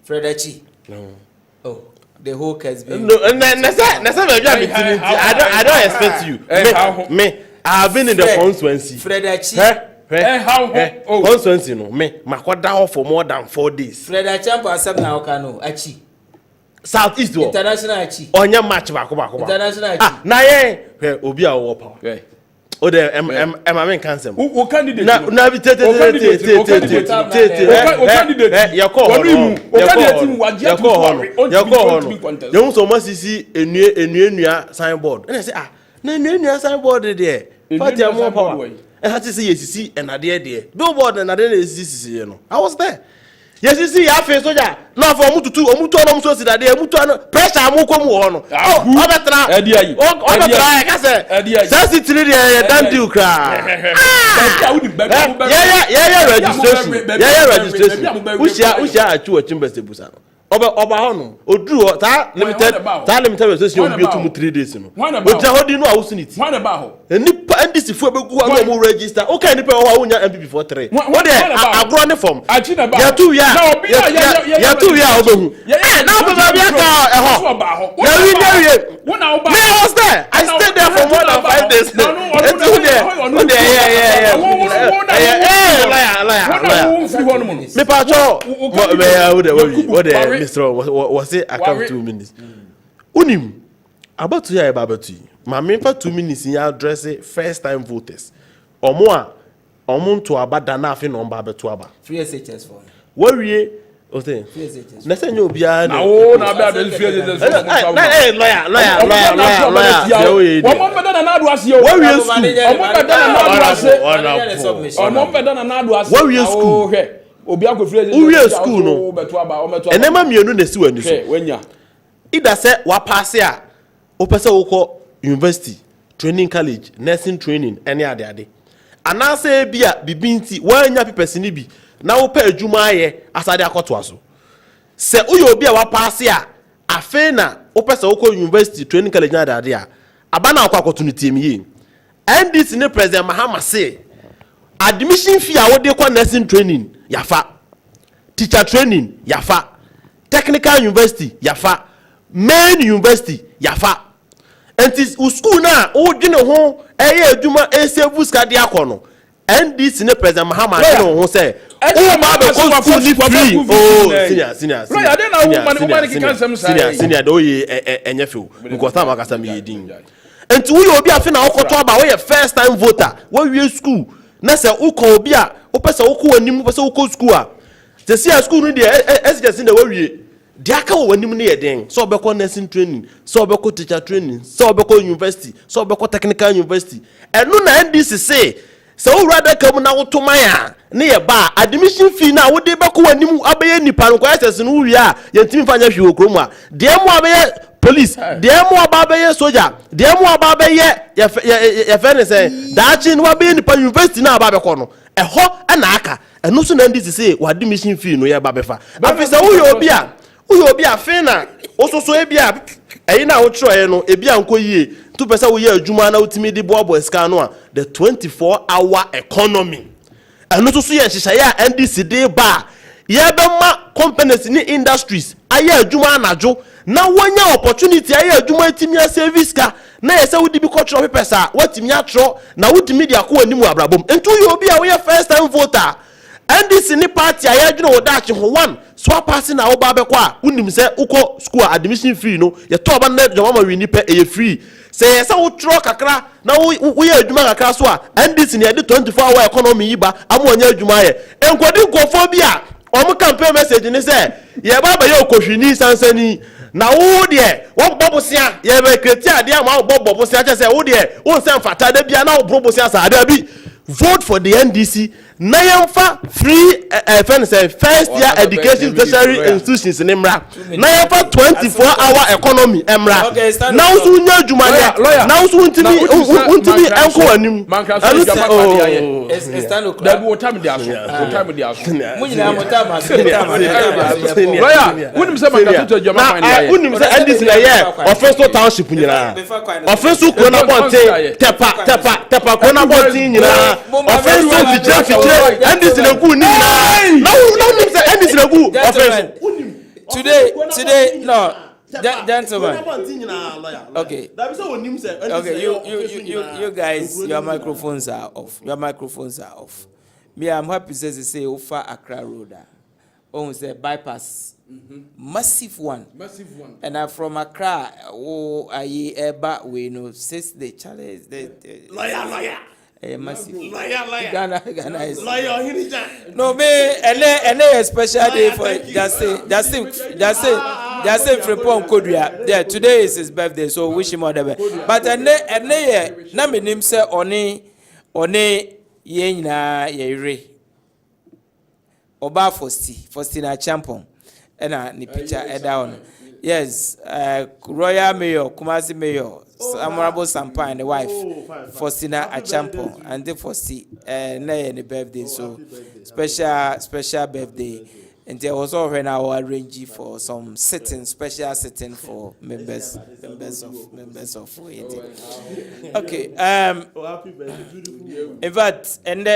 Fredachi. No. Oh, the whole Kessben. No, I don't expect you. Me, I have been in the constituency. Fredachi. Constituency no. Me, makwada off for more than 4 days. Fredachi ampo asem na okano achi. Southeast wo. International achi. Onya match bako. International achi. Na ye, obi a wo power. O de main cancel. O candidate. Na bi tete. Ya call hono. You so much see enua signboard. And I say na enua signboard there. Party am more power. And had to say yes and ade there. Billboard and ade is you know. I was there. Yes, you see, ya face soldier. Now for mutu no so sit there, mutu pressure am ko mu ho no. Oh, obetra. Obetra, ka say. Sensitive there, don't do cry. Yeah, registration. Ushia achu chimbe busa. Oba ho no. Oduru ta limited registration be to 3 days no. Oja hodi no awusuniti. One about ho. Nipa ndisi fu ebegu wa mo register. Okay nipa wa wunya MPP for 3. What dey agro ne form. Ya 2 year. Ya 2 year obehu. Now baba bia ka eho. Ya we dey. Me I was there. I stayed there for more than 5 days. Me pa cho. What Mr. was it I come 2 minutes. Unim about to hear about you. My main for 2 minutes in address first time voters. Omo to abada na afi number beto aba. Free SHS for. Worry o say. Free SHS. Na say you obia na. Na be ado free SHS. Lawyer. Omo be na na do ase o. Worry school. Omo be na na do ase. Worry school. Obi akọ free SHS. Worry school no. Beto aba. Enema mienu na si wani so. Wanya. Ida say wa pass a opese wo ko university training college nursing training any ade ana say bia bibinti wanya pipesi ni bi na wo pa adwuma aye asade akoto aso se uyo obi a wa pass a afe na opese wo ko university training college na ade a abana akọ opportunity emiye NDC ne president Mahama say admission fee a wo de ko nursing training yafa teacher training yafa technical university yafa main university yafa enti school na o dwene ho eye adwuma esebu ska de akono NDC ne president Mahama no ho say o ma be ko school ni free oh senior do ye enye fe because time akasa me yedin enti wo ye obi afi na okoto aba wo ye first time voter wo wie school na say uko obi a wo pese wo ko anim pese wo ko school a se see school no de SGS na wo wie diaka wo wanim ne yeden so obeko nursing training so obeko teacher training so obeko university so obeko technical university enu na NDC say so wo rather come na wo to maya ne ye ba admission fee na wo de beko wanim abeye nipa no ko SS no wi a yentimi fanya hwe okrom a de mo abeye police de mo ababeye soldier de mo ababeye ye fene say daachi no abeye nipa university na ababeko no eho na aka enu so na NDC say wo admission fee no ye ba befa afisa wo ye obi a uyo obi afena ososo ebia eyi na wo tro no ebia nko yie tu pesa wo ye adwuma na utimi de boabo eska no a the 24-hour economy eno so ye hihya ya NDC de ba ye be ma companies ni industries aye adwuma anajo na wonya opportunity aye adwuma timia service ka na ye se wodi bi cultural papers a watimi atro na wodi media ko animu abrabom entu uyo obi a wo ye first time voter NDC ni party ayadwene wo dachi ho one so pass na wo ba be kwa unim se uko school admission free no ye to ba na jama wi ni pe e free se ye se wo tro kakra na wo ye adwuma kakra so a NDC ni de 24-hour economy yi ba amonya adwuma ye enkodi nkofo bi a omo campaign message ni se ye ba ba ye okohwini sansani na wo de wo bobosia ye be kreti ade ama wo bobosia che se wo de wo se mfata da bia na wo bobosia sa ada bi vote for the NDC na yɛmfa free first year education tertiary institutions in Emra. Na yɛmfa 24-hour economy Emra. Na nso nya adwumanya. Na nso untimi enko anim. That will time the aso. Time the aso. Lawyer, wouldn't say man to Jama fine. Wouldn't say and this na year offensive township nyina. Offensive corner bonte tepa corner bonte nyina. Offensive feature and this na good nyina. No say and this na good offensive. Today no. Gentlemen. Okay. Okay, you guys, your microphones are off. Me, I'm happy to say Ofa Accra Road. Oh, say bypass. Massive one. And I'm from Accra. Oh, I back we know since the challenge lawyer. Massive. Lawyer. Ghana is lawyer. No, me, and a special day for just say Fripon Kodria. Yeah, today is his birthday, so wish him all the best. But and na me name say one ye nyina ye re. Oba Faustina Champon. Ena ni picture down. Yes, Royal Mayor, Kumasi Mayor, Honorable Sampa and the wife, Faustina Achampo, and the Fausti, the birthday, so special birthday. And there was already our arranging for some special sitting for members of OAT. Okay, in fact, and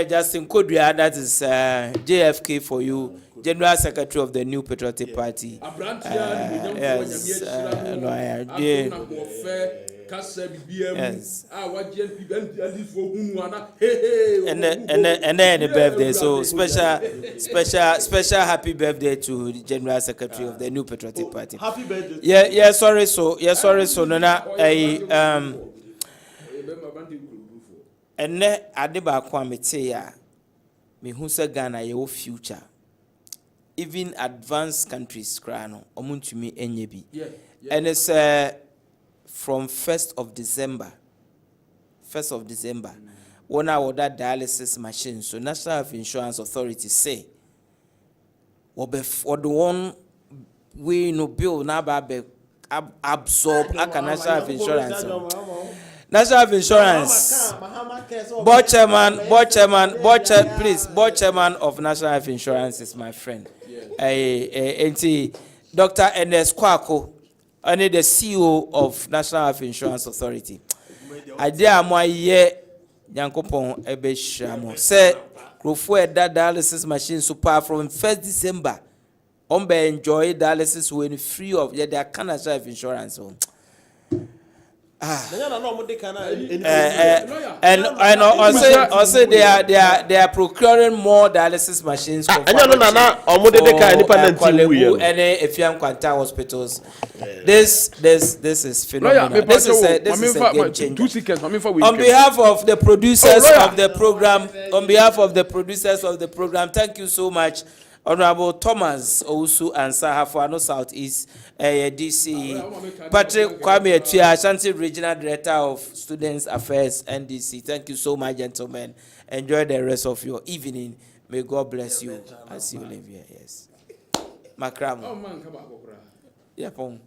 Justin Kodria, that is JFK for you. General Secretary of the New Patriotic Party. Yes, lawyer. Yes. And then the birthday. So special happy birthday to the General Secretary of the New Patriotic Party. Happy birthday. Yeah, sorry. So Nona, and then Adiba Kwame me who say Ghana your future. Even advanced countries, Krano, Omuntumi Enyebi. And it's from 1st of December. When I order dialysis machine, so National Health Insurance Authority say, or the one we no bill now absorb National Health Insurance. National Health Insurance. Board chairman of National Health Insurance is my friend. Dr. Ernest Kwako, the CEO of National Health Insurance Authority. I dare my year, Yankopon Ebeshamo. Say, Crofwe that dialysis machine super from 1st December. Enjoy dialysis when free of their National Health Insurance. And also they are procuring more dialysis machines for hospitals. This is phenomenal. This is a game changer. On behalf of the producers of the program, thank you so much. Honorable Thomas Ousu and Sahafano Southeast DC, Patrick Kwame Etua, Ashanti Regional Director of Students Affairs NDC. Thank you so much, gentlemen. Enjoy the rest of your evening. May God bless you as you live here. Yes. Makram. Yapon.